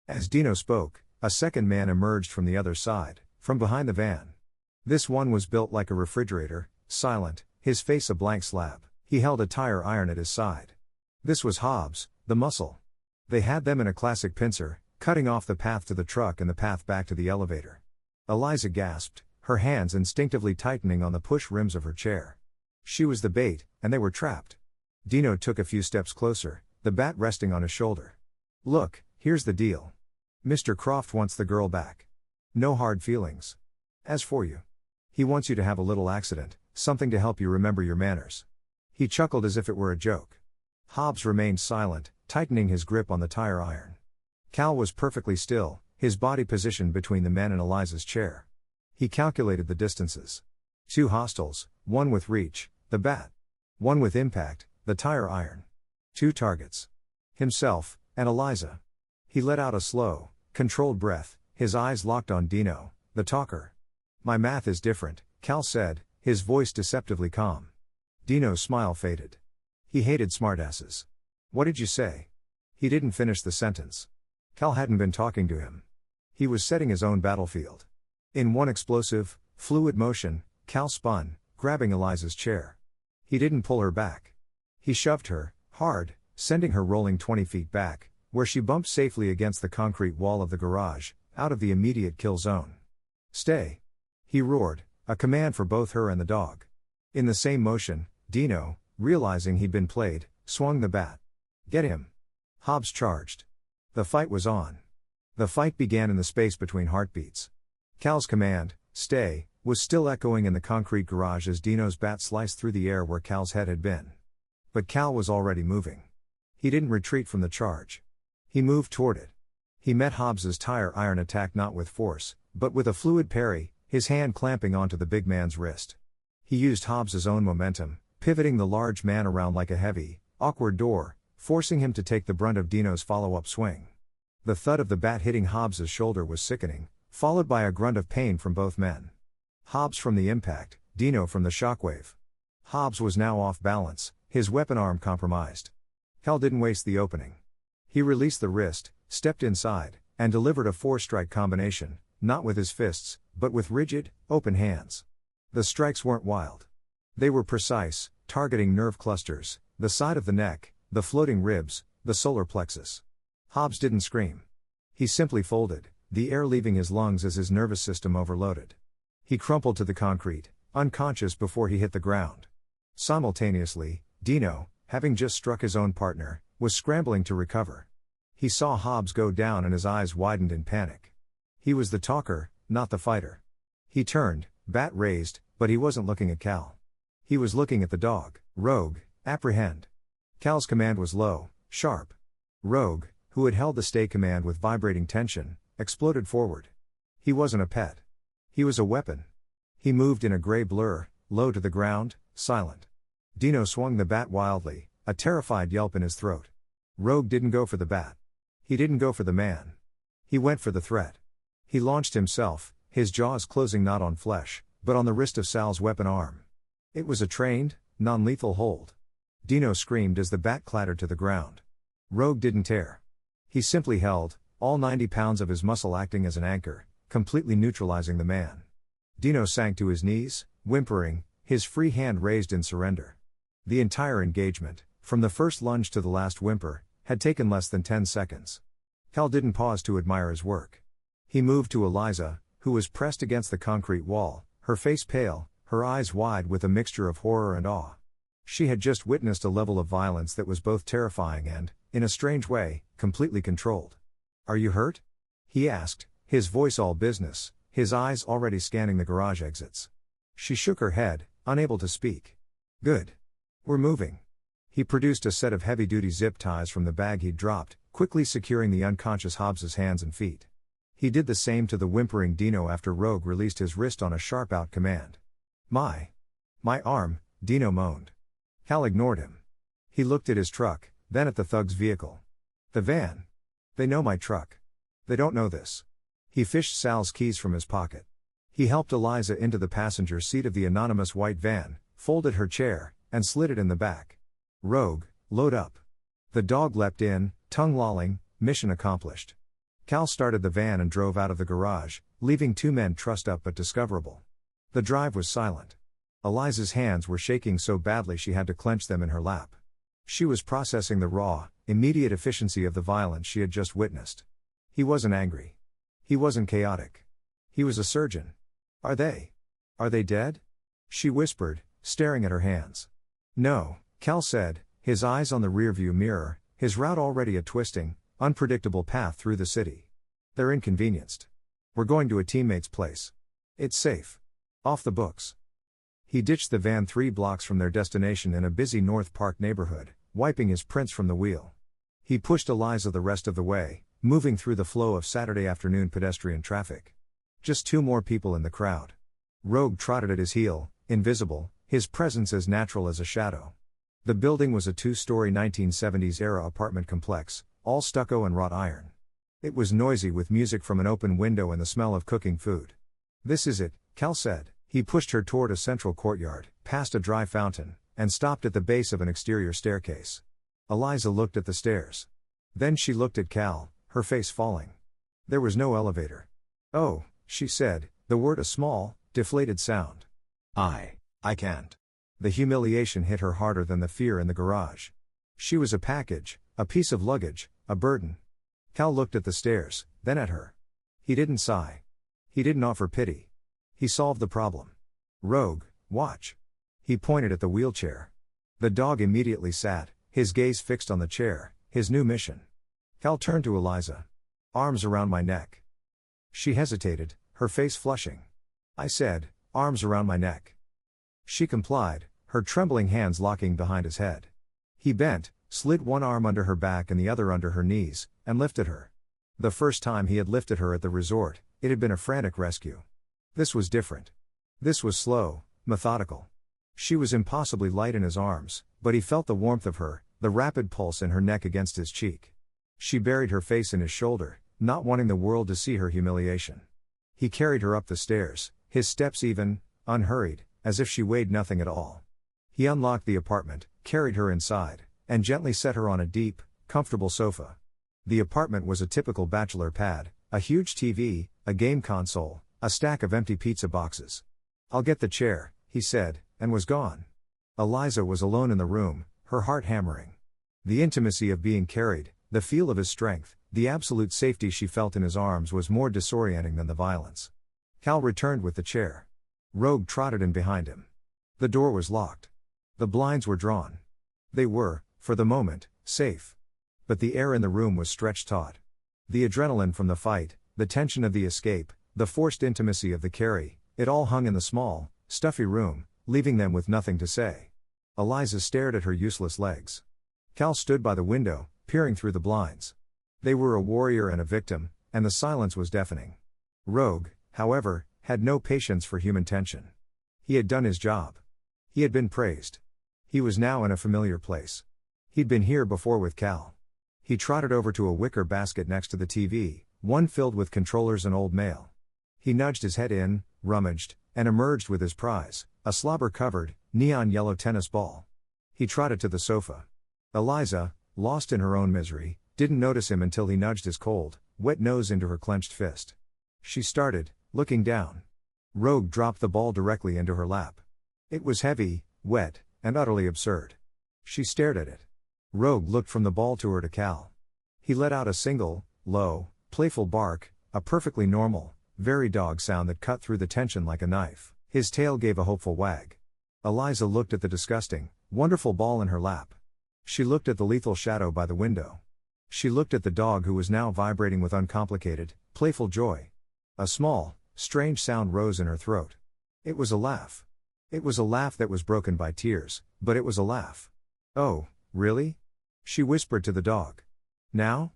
As Dino spoke, a second man emerged from the other side, from behind the van. This one was built like a refrigerator, silent, his face a blank slab. He held a tire iron at his side. This was Hobbs, the muscle. They had them in a classic pincer, cutting off the path to the truck and the path back to the elevator. Eliza gasped, her hands instinctively tightening on the push rims of her chair. She was the bait, and they were trapped. Dino took a few steps closer, the bat resting on his shoulder. Look, here's the deal. Mr. Croft wants the girl back. No hard feelings. As for you, he wants you to have a little accident, something to help you remember your manners. He chuckled as if it were a joke. Hobbs remained silent, tightening his grip on the tire iron. Cal was perfectly still, his body positioned between the men and Eliza's chair. He calculated the distances. 2 hostiles, 1 with reach, the bat. 1 with impact, the tire iron. 2 targets. Himself, and Eliza. He let out a slow, controlled breath, his eyes locked on Dino, the talker. My math is different, Cal said, his voice deceptively calm. Dino's smile faded. He hated smartasses. What did you say? He didn't finish the sentence. Cal hadn't been talking to him. He was setting his own battlefield. In one explosive, fluid motion, Cal spun, grabbing Eliza's chair. He didn't pull her back. He shoved her, hard, sending her rolling 20 feet back, where she bumped safely against the concrete wall of the garage, out of the immediate kill zone. Stay! He roared, a command for both her and the dog. In the same motion, Dino, realizing he'd been played, swung the bat. Get him! Hobbs charged. The fight was on. The fight began in the space between heartbeats. Cal's command, stay, was still echoing in the concrete garage as Dino's bat sliced through the air where Cal's head had been. But Cal was already moving. He didn't retreat from the charge. He moved toward it. He met Hobbs's tire iron attack not with force, but with a fluid parry, his hand clamping onto the big man's wrist. He used Hobbs's own momentum, pivoting the large man around like a heavy, awkward door, forcing him to take the brunt of Dino's follow-up swing. The thud of the bat hitting Hobbs's shoulder was sickening, followed by a grunt of pain from both men. Hobbs from the impact, Dino from the shockwave. Hobbs was now off balance, his weapon arm compromised. Cal didn't waste the opening. He released the wrist, stepped inside, and delivered a 4-strike combination, not with his fists, but with rigid, open hands. The strikes weren't wild. They were precise, targeting nerve clusters, the side of the neck, the floating ribs, the solar plexus. Hobbs didn't scream. He simply folded, the air leaving his lungs as his nervous system overloaded. He crumpled to the concrete, unconscious before he hit the ground. Simultaneously, Dino, having just struck his own partner, was scrambling to recover. He saw Hobbs go down and his eyes widened in panic. He was the talker, not the fighter. He turned, bat raised, but he wasn't looking at Cal. He was looking at the dog. Rogue, apprehend. Cal's command was low, sharp. Rogue, who had held the stay command with vibrating tension, exploded forward. He wasn't a pet. He was a weapon. He moved in a gray blur, low to the ground, silent. Dino swung the bat wildly, a terrified yelp in his throat. Rogue didn't go for the bat. He didn't go for the man. He went for the threat. He launched himself, his jaws closing not on flesh, but on the wrist of Sal's weapon arm. It was a trained, non-lethal hold. Dino screamed as the bat clattered to the ground. Rogue didn't tear. He simply held, all 90 pounds of his muscle acting as an anchor, completely neutralizing the man. Dino sank to his knees, whimpering, his free hand raised in surrender. The entire engagement, from the first lunge to the last whimper, had taken less than 10 seconds. Cal didn't pause to admire his work. He moved to Eliza, who was pressed against the concrete wall, her face pale, her eyes wide with a mixture of horror and awe. She had just witnessed a level of violence that was both terrifying and, in a strange way, completely controlled. Are you hurt? He asked, his voice all business, his eyes already scanning the garage exits. She shook her head, unable to speak. Good. We're moving. He produced a set of heavy-duty zip ties from the bag he'd dropped, quickly securing the unconscious Hobbs's hands and feet. He did the same to the whimpering Dino after Rogue released his wrist on a sharp-out command. My arm, Dino moaned. Cal ignored him. He looked at his truck, then at the thug's vehicle. The van. They know my truck. They don't know this. He fished Sal's keys from his pocket. He helped Eliza into the passenger seat of the anonymous white van, folded her chair, and slid it in the back. Rogue, load up. The dog leapt in, tongue lolling, mission accomplished. Cal started the van and drove out of the garage, leaving 2 men trussed up but discoverable. The drive was silent. Eliza's hands were shaking so badly she had to clench them in her lap. She was processing the raw, immediate efficiency of the violence she had just witnessed. He wasn't angry. He wasn't chaotic. He was a surgeon. Are they dead? She whispered, staring at her hands. No, Cal said, his eyes on the rearview mirror, his route already a twisting, unpredictable path through the city. They're inconvenienced. We're going to a teammate's place. It's safe. Off the books. He ditched the van 3 blocks from their destination in a busy North Park neighborhood, wiping his prints from the wheel. He pushed Eliza the rest of the way, moving through the flow of Saturday afternoon pedestrian traffic. Just 2 more people in the crowd. Rogue trotted at his heel, invisible, his presence as natural as a shadow. The building was a 2-story 1970s-era apartment complex, all stucco and wrought iron. It was noisy with music from an open window and the smell of cooking food. This is it, Cal said. He pushed her toward a central courtyard, past a dry fountain, and stopped at the base of an exterior staircase. Eliza looked at the stairs. Then she looked at Cal, her face falling. There was no elevator. Oh, she said, the word a small, deflated sound. I can't. The humiliation hit her harder than the fear in the garage. She was a package, a piece of luggage, a burden. Cal looked at the stairs, then at her. He didn't sigh. He didn't offer pity. He solved the problem. Rogue, watch. He pointed at the wheelchair. The dog immediately sat, his gaze fixed on the chair, his new mission. Cal turned to Eliza. Arms around my neck. She hesitated, her face flushing. I said, arms around my neck. She complied, her trembling hands locking behind his head. He bent, slid one arm under her back and the other under her knees, and lifted her. The first time he had lifted her at the resort, it had been a frantic rescue. This was different. This was slow, methodical. She was impossibly light in his arms, but he felt the warmth of her, the rapid pulse in her neck against his cheek. She buried her face in his shoulder, not wanting the world to see her humiliation. He carried her up the stairs, his steps even, unhurried, as if she weighed nothing at all. He unlocked the apartment, carried her inside, and gently set her on a deep, comfortable sofa. The apartment was a typical bachelor pad, a huge TV, a game console, a stack of empty pizza boxes. I'll get the chair, he said, and was gone. Eliza was alone in the room, her heart hammering. The intimacy of being carried, the feel of his strength, the absolute safety she felt in his arms was more disorienting than the violence. Cal returned with the chair. Rogue trotted in behind him. The door was locked. The blinds were drawn. They were, for the moment, safe. But the air in the room was stretched taut. The adrenaline from the fight, the tension of the escape, the forced intimacy of the carry, it all hung in the small, stuffy room, leaving them with nothing to say. Eliza stared at her useless legs. Cal stood by the window, peering through the blinds. They were a warrior and a victim, and the silence was deafening. Rogue, however, had no patience for human tension. He had done his job. He had been praised. He was now in a familiar place. He'd been here before with Cal. He trotted over to a wicker basket next to the TV, one filled with controllers and old mail. He nudged his head in, rummaged, and emerged with his prize, a slobber-covered, neon yellow tennis ball. He trotted to the sofa. Eliza, lost in her own misery, didn't notice him until he nudged his cold, wet nose into her clenched fist. She started, looking down. Rogue dropped the ball directly into her lap. It was heavy, wet, and utterly absurd. She stared at it. Rogue looked from the ball to her to Cal. He let out a single, low, playful bark, a perfectly normal, very dog sound that cut through the tension like a knife. His tail gave a hopeful wag. Eliza looked at the disgusting, wonderful ball in her lap. She looked at the lethal shadow by the window. She looked at the dog who was now vibrating with uncomplicated, playful joy. A small, strange sound rose in her throat. It was a laugh. It was a laugh that was broken by tears, but it was a laugh. Oh, really? She whispered to the dog. Now?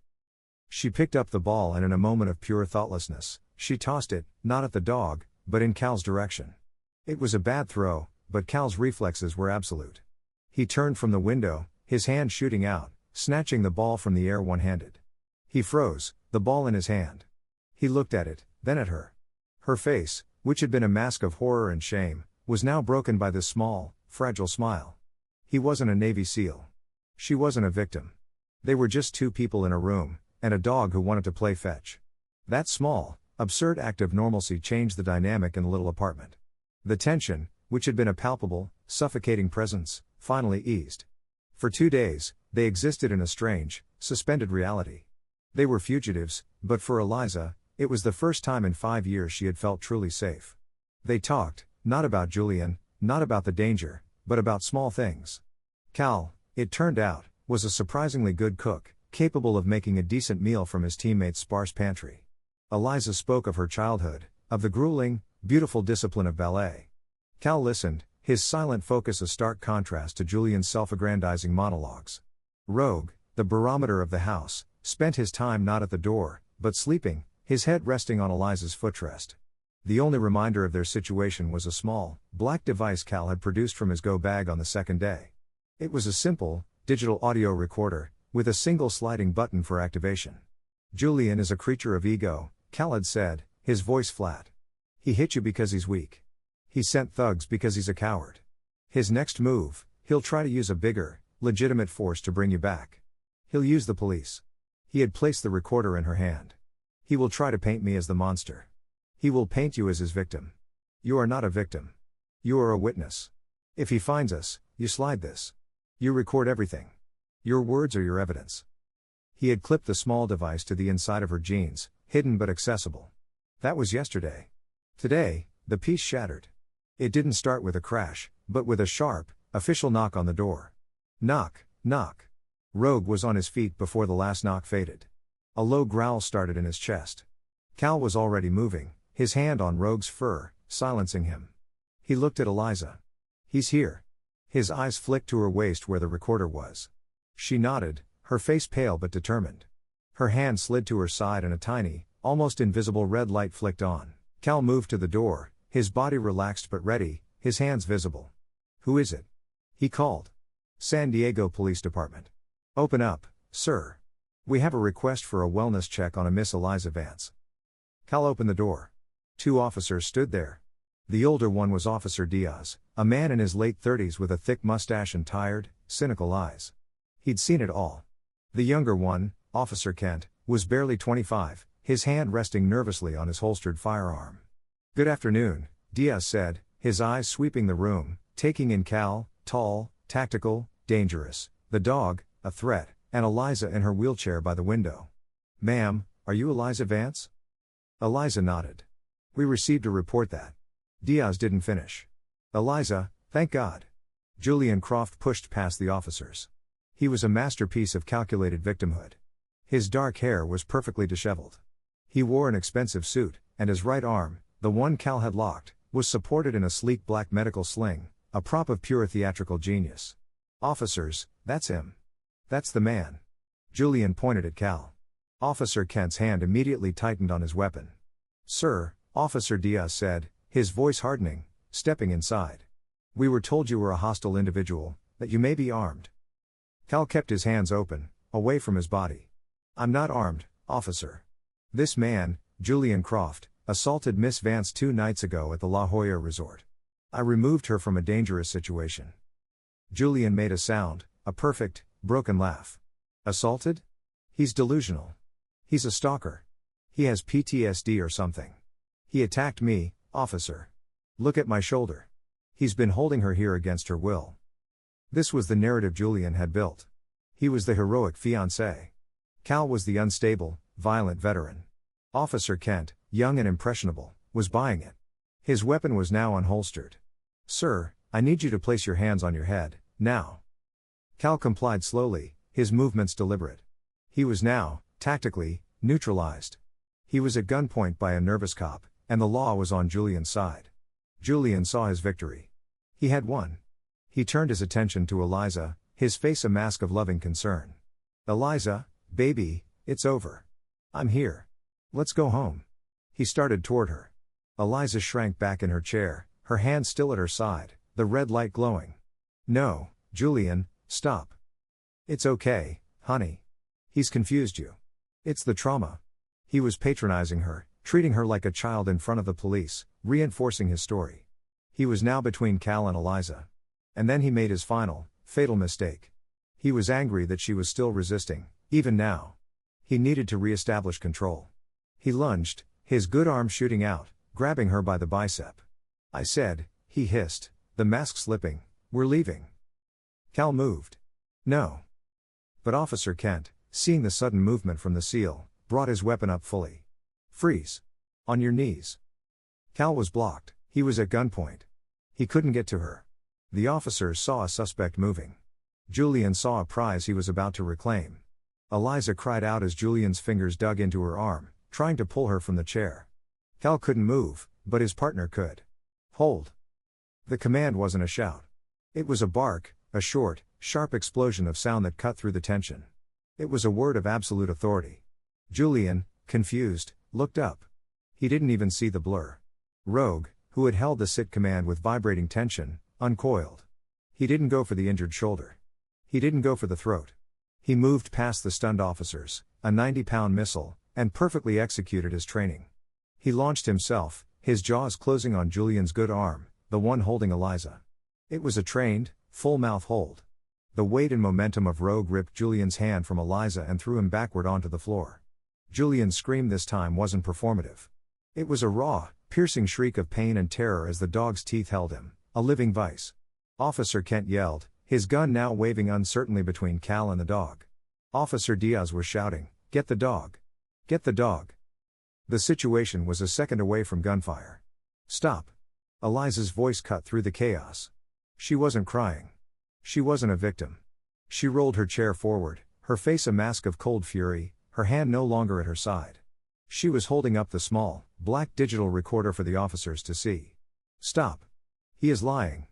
She picked up the ball and in a moment of pure thoughtlessness, she tossed it, not at the dog, but in Cal's direction. It was a bad throw, but Cal's reflexes were absolute. He turned from the window, his hand shooting out, snatching the ball from the air one-handed. He froze, the ball in his hand. He looked at it, then at her. Her face, which had been a mask of horror and shame, was now broken by this small, fragile smile. He wasn't a Navy SEAL. She wasn't a victim. They were just 2 people in a room, and a dog who wanted to play fetch. That small, absurd act of normalcy changed the dynamic in the little apartment. The tension, which had been a palpable, suffocating presence, finally eased. For 2 days, they existed in a strange, suspended reality. They were fugitives, but for Eliza, it was the first time in 5 years she had felt truly safe. They talked, not about Julian, not about the danger, but about small things. Cal, it turned out, was a surprisingly good cook, capable of making a decent meal from his teammates' sparse pantry. Eliza spoke of her childhood, of the grueling, beautiful discipline of ballet. Cal listened, his silent focus a stark contrast to Julian's self-aggrandizing monologues. Rogue, the barometer of the house, spent his time not at the door, but sleeping, his head resting on Eliza's footrest. The only reminder of their situation was a small, black device Cal had produced from his go bag on the second day. It was a simple, digital audio recorder, with a single sliding button for activation. Julian is a creature of ego, Cal had said, his voice flat. He hit you because he's weak. He sent thugs because he's a coward. His next move, he'll try to use a bigger, legitimate force to bring you back. He'll use the police. He had placed the recorder in her hand. He will try to paint me as the monster. He will paint you as his victim. You are not a victim. You are a witness. If he finds us, you slide this. You record everything. Your words are your evidence. He had clipped the small device to the inside of her jeans, hidden but accessible. That was yesterday. Today, the piece shattered. It didn't start with a crash, but with a sharp, official knock on the door. Knock, knock. Rogue was on his feet before the last knock faded. A low growl started in his chest. Cal was already moving, his hand on Rogue's fur, silencing him. He looked at Eliza. He's here. His eyes flicked to her waist where the recorder was. She nodded, her face pale but determined. Her hand slid to her side and a tiny, almost invisible red light flicked on. Cal moved to the door, his body relaxed but ready, his hands visible. Who is it? He called. San Diego Police Department. Open up, sir. We have a request for a wellness check on a Miss Eliza Vance. Cal opened the door. 2 officers stood there. The older one was Officer Diaz, a man in his late 30s with a thick mustache and tired, cynical eyes. He'd seen it all. The younger one, Officer Kent, was barely 25, his hand resting nervously on his holstered firearm. Good afternoon, Diaz said, his eyes sweeping the room, taking in Cal, tall, tactical, dangerous, the dog, a threat, and Eliza in her wheelchair by the window. Ma'am, are you Eliza Vance? Eliza nodded. We received a report that. Diaz didn't finish. Eliza, thank God. Julian Croft pushed past the officers. He was a masterpiece of calculated victimhood. His dark hair was perfectly disheveled. He wore an expensive suit, and his right arm, the one Cal had locked, was supported in a sleek black medical sling, a prop of pure theatrical genius. Officers, that's him. That's the man. Julian pointed at Cal. Officer Kent's hand immediately tightened on his weapon. Sir, Officer Diaz said, his voice hardening, stepping inside. We were told you were a hostile individual, that you may be armed. Cal kept his hands open, away from his body. I'm not armed, officer. This man, Julian Croft, assaulted Miss Vance 2 nights ago at the La Jolla Resort. I removed her from a dangerous situation. Julian made a sound, a perfect, broken laugh. Assaulted? He's delusional. He's a stalker. He has PTSD or something. He attacked me, officer. Look at my shoulder. He's been holding her here against her will. This was the narrative Julian had built. He was the heroic fiancé. Cal was the unstable, violent veteran. Officer Kent, young and impressionable, was buying it. His weapon was now unholstered. Sir, I need you to place your hands on your head, now. Cal complied slowly, his movements deliberate. He was now, tactically, neutralized. He was at gunpoint by a nervous cop, and the law was on Julian's side. Julian saw his victory. He had won. He turned his attention to Eliza, his face a mask of loving concern. Eliza, baby, it's over. I'm here. Let's go home. He started toward her. Eliza shrank back in her chair, her hand still at her side, the red light glowing. No, Julian, stop. It's okay, honey. He's confused you. It's the trauma. He was patronizing her, treating her like a child in front of the police, reinforcing his story. He was now between Cal and Eliza. And then he made his final, fatal mistake. He was angry that she was still resisting, even now. He needed to re-establish control. He lunged, his good arm shooting out, grabbing her by the bicep. I said, he hissed, the mask slipping, we're leaving. Cal moved. No. But Officer Kent, seeing the sudden movement from the seal, brought his weapon up fully. Freeze. On your knees. Cal was blocked, he was at gunpoint. He couldn't get to her. The officers saw a suspect moving. Julian saw a prize he was about to reclaim. Eliza cried out as Julian's fingers dug into her arm, trying to pull her from the chair. Cal couldn't move, but his partner could. Hold. The command wasn't a shout. It was a bark, a short, sharp explosion of sound that cut through the tension. It was a word of absolute authority. Julian, confused, looked up. He didn't even see the blur. Rogue, who had held the sit command with vibrating tension, uncoiled. He didn't go for the injured shoulder. He didn't go for the throat. He moved past the stunned officers, a 90-pound missile, and perfectly executed his training. He launched himself, his jaws closing on Julian's good arm, the one holding Eliza. It was a trained, full-mouth hold. The weight and momentum of Rogue ripped Julian's hand from Eliza and threw him backward onto the floor. Julian's scream this time wasn't performative. It was a raw, piercing shriek of pain and terror as the dog's teeth held him, a living vice. Officer Kent yelled, his gun now waving uncertainly between Cal and the dog. Officer Diaz was shouting, "Get the dog! Get the dog!" The situation was a second away from gunfire. "Stop!" Eliza's voice cut through the chaos. She wasn't crying. She wasn't a victim. She rolled her chair forward, her face a mask of cold fury, her hand no longer at her side. She was holding up the small, black digital recorder for the officers to see. "Stop. He is lying.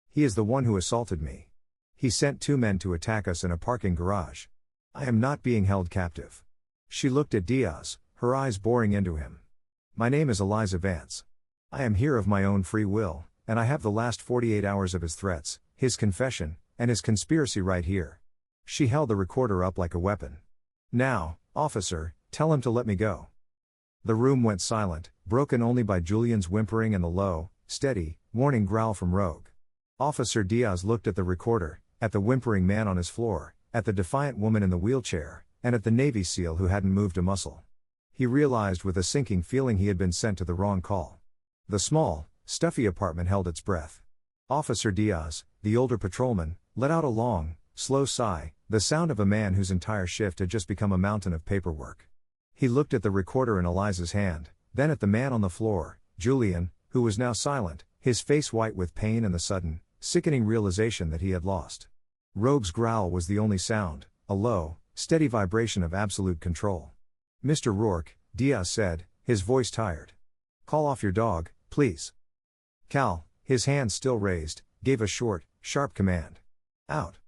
He is the one who assaulted me. He sent 2 men to attack us in a parking garage. I am not being held captive." She looked at Diaz, her eyes boring into him. "My name is Eliza Vance. I am here of my own free will, and I have the last 48 hours of his threats, his confession, and his conspiracy right here." She held the recorder up like a weapon. "Now, officer, tell him to let me go." The room went silent, broken only by Julian's whimpering and the low, steady, warning growl from Rogue. Officer Diaz looked at the recorder, at the whimpering man on his floor, at the defiant woman in the wheelchair, and at the Navy SEAL who hadn't moved a muscle. He realized with a sinking feeling he had been sent to the wrong call. The small, stuffy apartment held its breath. Officer Diaz, the older patrolman, let out a long, slow sigh, the sound of a man whose entire shift had just become a mountain of paperwork. He looked at the recorder in Eliza's hand, then at the man on the floor, Julian, who was now silent, his face white with pain and the sudden, sickening realization that he had lost. Rogue's growl was the only sound, a low, steady vibration of absolute control. "Mr. Rourke," Diaz said, his voice tired. "Call off your dog, please." Cal, his hands still raised, gave a short, sharp command. "Out."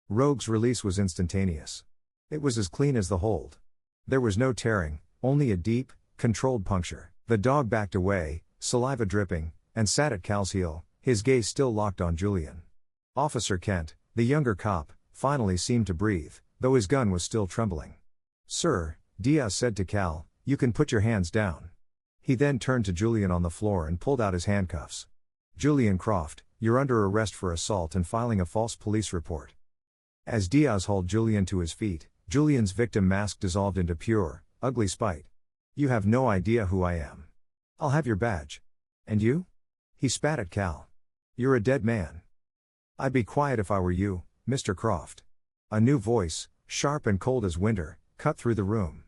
Rogue's release was instantaneous. It was as clean as the hold. There was no tearing, only a deep, controlled puncture. The dog backed away, saliva dripping, and sat at Cal's heel, his gaze still locked on Julian. Officer Kent, the younger cop, finally seemed to breathe, though his gun was still trembling. "Sir," Diaz said to Cal, "you can put your hands down." He then turned to Julian on the floor and pulled out his handcuffs. "Julian Croft, you're under arrest for assault and filing a false police report." As Diaz hauled Julian to his feet, Julian's victim mask dissolved into pure, ugly spite. "You have no idea who I am. I'll have your badge. And you?" He spat at Cal. "You're a dead man." "I'd be quiet if I were you, Mr. Croft." A new voice, sharp and cold as winter, cut through the room.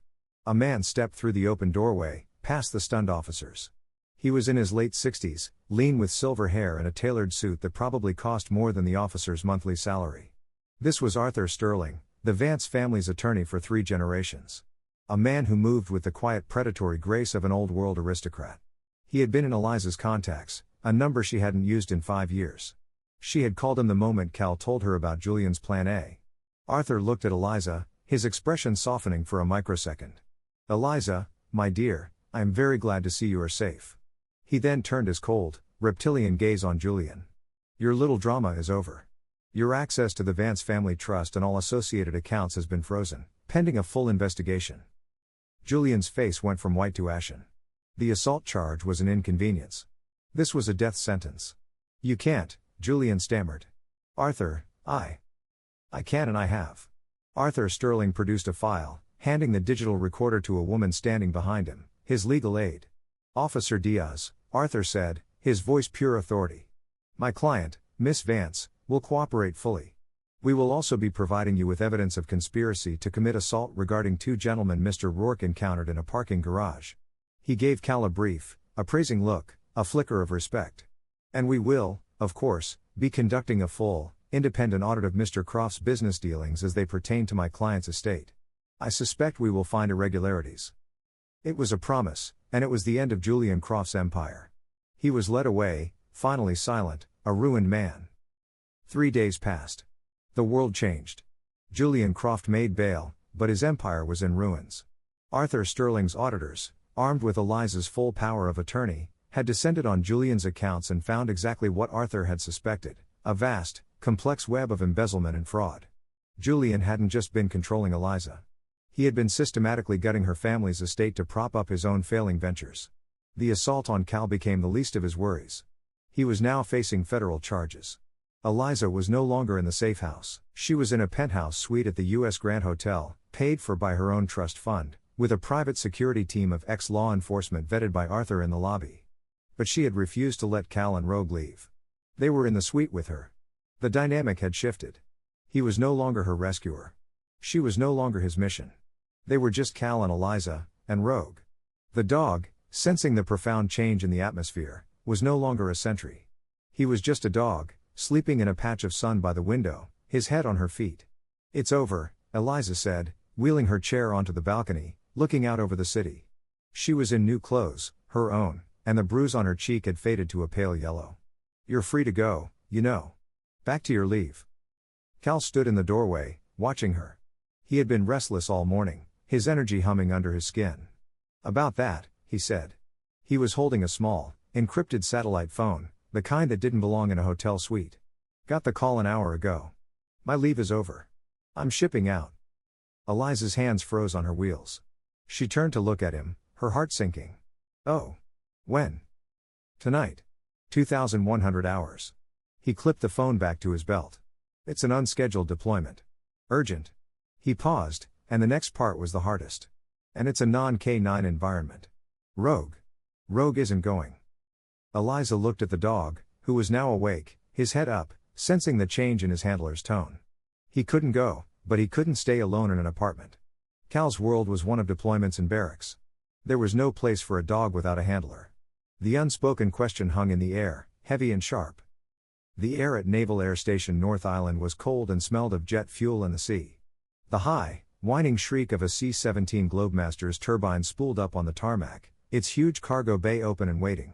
A man stepped through the open doorway, past the stunned officers. He was in his late 60s, lean with silver hair and a tailored suit that probably cost more than the officer's monthly salary. This was Arthur Sterling, the Vance family's attorney for 3 generations. A man who moved with the quiet predatory grace of an old-world aristocrat. He had been in Eliza's contacts, a number she hadn't used in 5 years. She had called him the moment Cal told her about Julian's Plan A. Arthur looked at Eliza, his expression softening for a microsecond. "Eliza, my dear, I am very glad to see you are safe." He then turned his cold, reptilian gaze on Julian. "Your little drama is over. Your access to the Vance family trust and all associated accounts has been frozen, pending a full investigation." Julian's face went from white to ashen. The assault charge was an inconvenience. This was a death sentence. "You can't," Julian stammered. "Arthur, I can and I have." Arthur Sterling produced a file, handing the digital recorder to a woman standing behind him, his legal aide. "Officer Diaz," Arthur said, his voice pure authority. "My client, Miss Vance, will cooperate fully. We will also be providing you with evidence of conspiracy to commit assault regarding two gentlemen Mr. Rourke encountered in a parking garage. He gave Cal a brief, appraising look, a flicker of respect. And we will, of course, be conducting a full, independent audit of Mr. Croft's business dealings as they pertain to my client's estate. I suspect we will find irregularities. It was a promise, and it was the end of Julian Croft's empire. He was led away, finally silent, a ruined man. 3 days passed. The world changed. Julian Croft made bail, but his empire was in ruins. Arthur Sterling's auditors, armed with Eliza's full power of attorney, had descended on Julian's accounts and found exactly what Arthur had suspected, a vast, complex web of embezzlement and fraud. Julian hadn't just been controlling Eliza. He had been systematically gutting her family's estate to prop up his own failing ventures. The assault on Cal became the least of his worries. He was now facing federal charges. Eliza was no longer in the safe house. She was in a penthouse suite at the U.S. Grand Hotel, paid for by her own trust fund, with a private security team of ex-law enforcement vetted by Arthur in the lobby. But she had refused to let Cal and Rogue leave. They were in the suite with her. The dynamic had shifted. He was no longer her rescuer. She was no longer his mission. They were just Cal and Eliza, and Rogue. The dog, sensing the profound change in the atmosphere, was no longer a sentry. He was just a dog, sleeping in a patch of sun by the window, his head on her feet. "It's over," Eliza said, wheeling her chair onto the balcony, looking out over the city. She was in new clothes, her own, and the bruise on her cheek had faded to a pale yellow. "You're free to go, you know. Back to your leave." Cal stood in the doorway, watching her. He had been restless all morning, his energy humming under his skin. "About that," he said. He was holding a small, encrypted satellite phone, the kind that didn't belong in a hotel suite. "Got the call an hour ago. My leave is over. I'm shipping out." Eliza's hands froze on her wheels. She turned to look at him, her heart sinking. "Oh. When?" "Tonight. 2,100 hours." He clipped the phone back to his belt. "It's an unscheduled deployment. Urgent." He paused, and the next part was the hardest. "And it's a non-K9 environment. Rogue. Rogue isn't going." Eliza looked at the dog, who was now awake, his head up, sensing the change in his handler's tone. He couldn't go, but he couldn't stay alone in an apartment. Cal's world was one of deployments and barracks. There was no place for a dog without a handler. The unspoken question hung in the air, heavy and sharp. The air at Naval Air Station North Island was cold and smelled of jet fuel and the sea. The high, whining shriek of a C-17 Globemaster's turbine spooled up on the tarmac, its huge cargo bay open and waiting.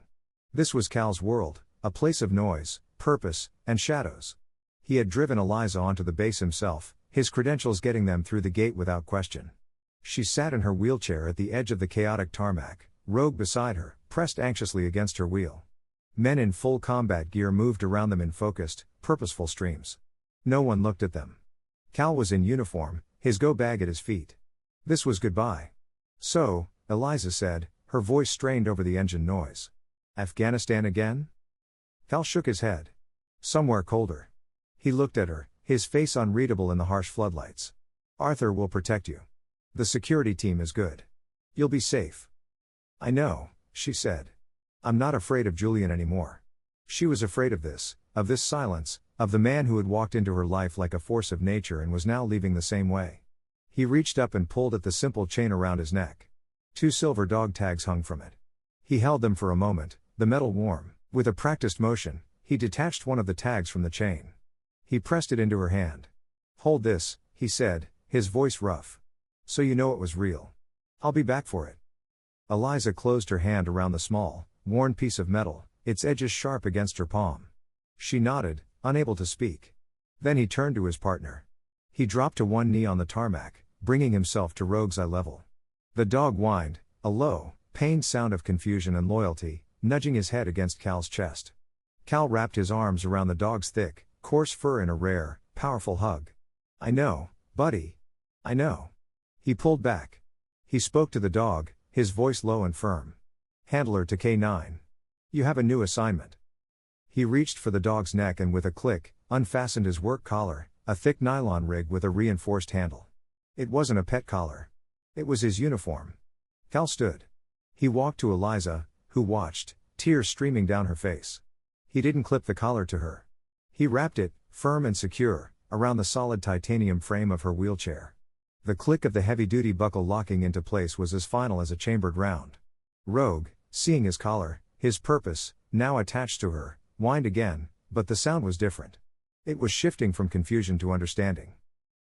This was Cal's world, a place of noise, purpose, and shadows. He had driven Eliza onto the base himself, his credentials getting them through the gate without question. She sat in her wheelchair at the edge of the chaotic tarmac, Rogue beside her, pressed anxiously against her wheel. Men in full combat gear moved around them in focused, purposeful streams. No one looked at them. Cal was in uniform, his go bag at his feet. This was goodbye. "So," Eliza said, her voice strained over the engine noise. "Afghanistan again?" Cal shook his head. "Somewhere colder." He looked at her, his face unreadable in the harsh floodlights. "Arthur will protect you. The security team is good. You'll be safe." "I know," she said. "I'm not afraid of Julian anymore." She was afraid of this silence, of the man who had walked into her life like a force of nature and was now leaving the same way. He reached up and pulled at the simple chain around his neck. 2 silver dog tags hung from it. He held them for a moment, the metal warm. With a practiced motion, he detached one of the tags from the chain. He pressed it into her hand. "Hold this," he said, his voice rough. "So you know it was real. I'll be back for it." Eliza closed her hand around the small, worn piece of metal, its edges sharp against her palm. She nodded, unable to speak. Then he turned to his partner. He dropped to one knee on the tarmac, bringing himself to Rogue's eye level. The dog whined, a low, pained sound of confusion and loyalty, nudging his head against Cal's chest. Cal wrapped his arms around the dog's thick, coarse fur in a rare, powerful hug. "I know, buddy. I know." He pulled back. He spoke to the dog, his voice low and firm. "Handler to K9. You have a new assignment." He reached for the dog's neck and with a click, unfastened his work collar, a thick nylon rig with a reinforced handle. It wasn't a pet collar. It was his uniform. Cal stood. He walked to Eliza, who watched, tears streaming down her face. He didn't clip the collar to her. He wrapped it, firm and secure, around the solid titanium frame of her wheelchair. The click of the heavy-duty buckle locking into place was as final as a chambered round. Rogue, seeing his collar, his purpose, now attached to her, whined again, but the sound was different. It was shifting from confusion to understanding.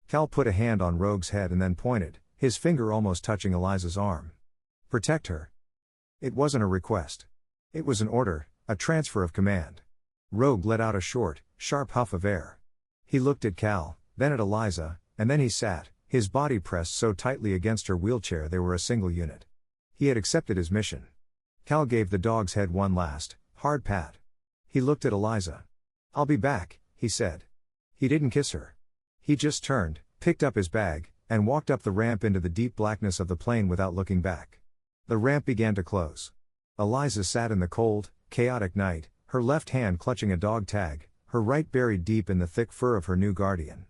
Cal put a hand on Rogue's head and then pointed, his finger almost touching Eliza's arm. Protect her. It wasn't a request. It was an order, a transfer of command. Rogue let out a short, sharp huff of air. He looked at Cal, then at Eliza, and then he sat, his body pressed so tightly against her wheelchair they were a single unit. He had accepted his mission. Cal gave the dog's head one last, hard pat. He looked at Eliza. "I'll be back," he said. He didn't kiss her. He just turned, picked up his bag, and walked up the ramp into the deep blackness of the plane without looking back. The ramp began to close. Eliza sat in the cold, chaotic night, her left hand clutching a dog tag, her right buried deep in the thick fur of her new guardian.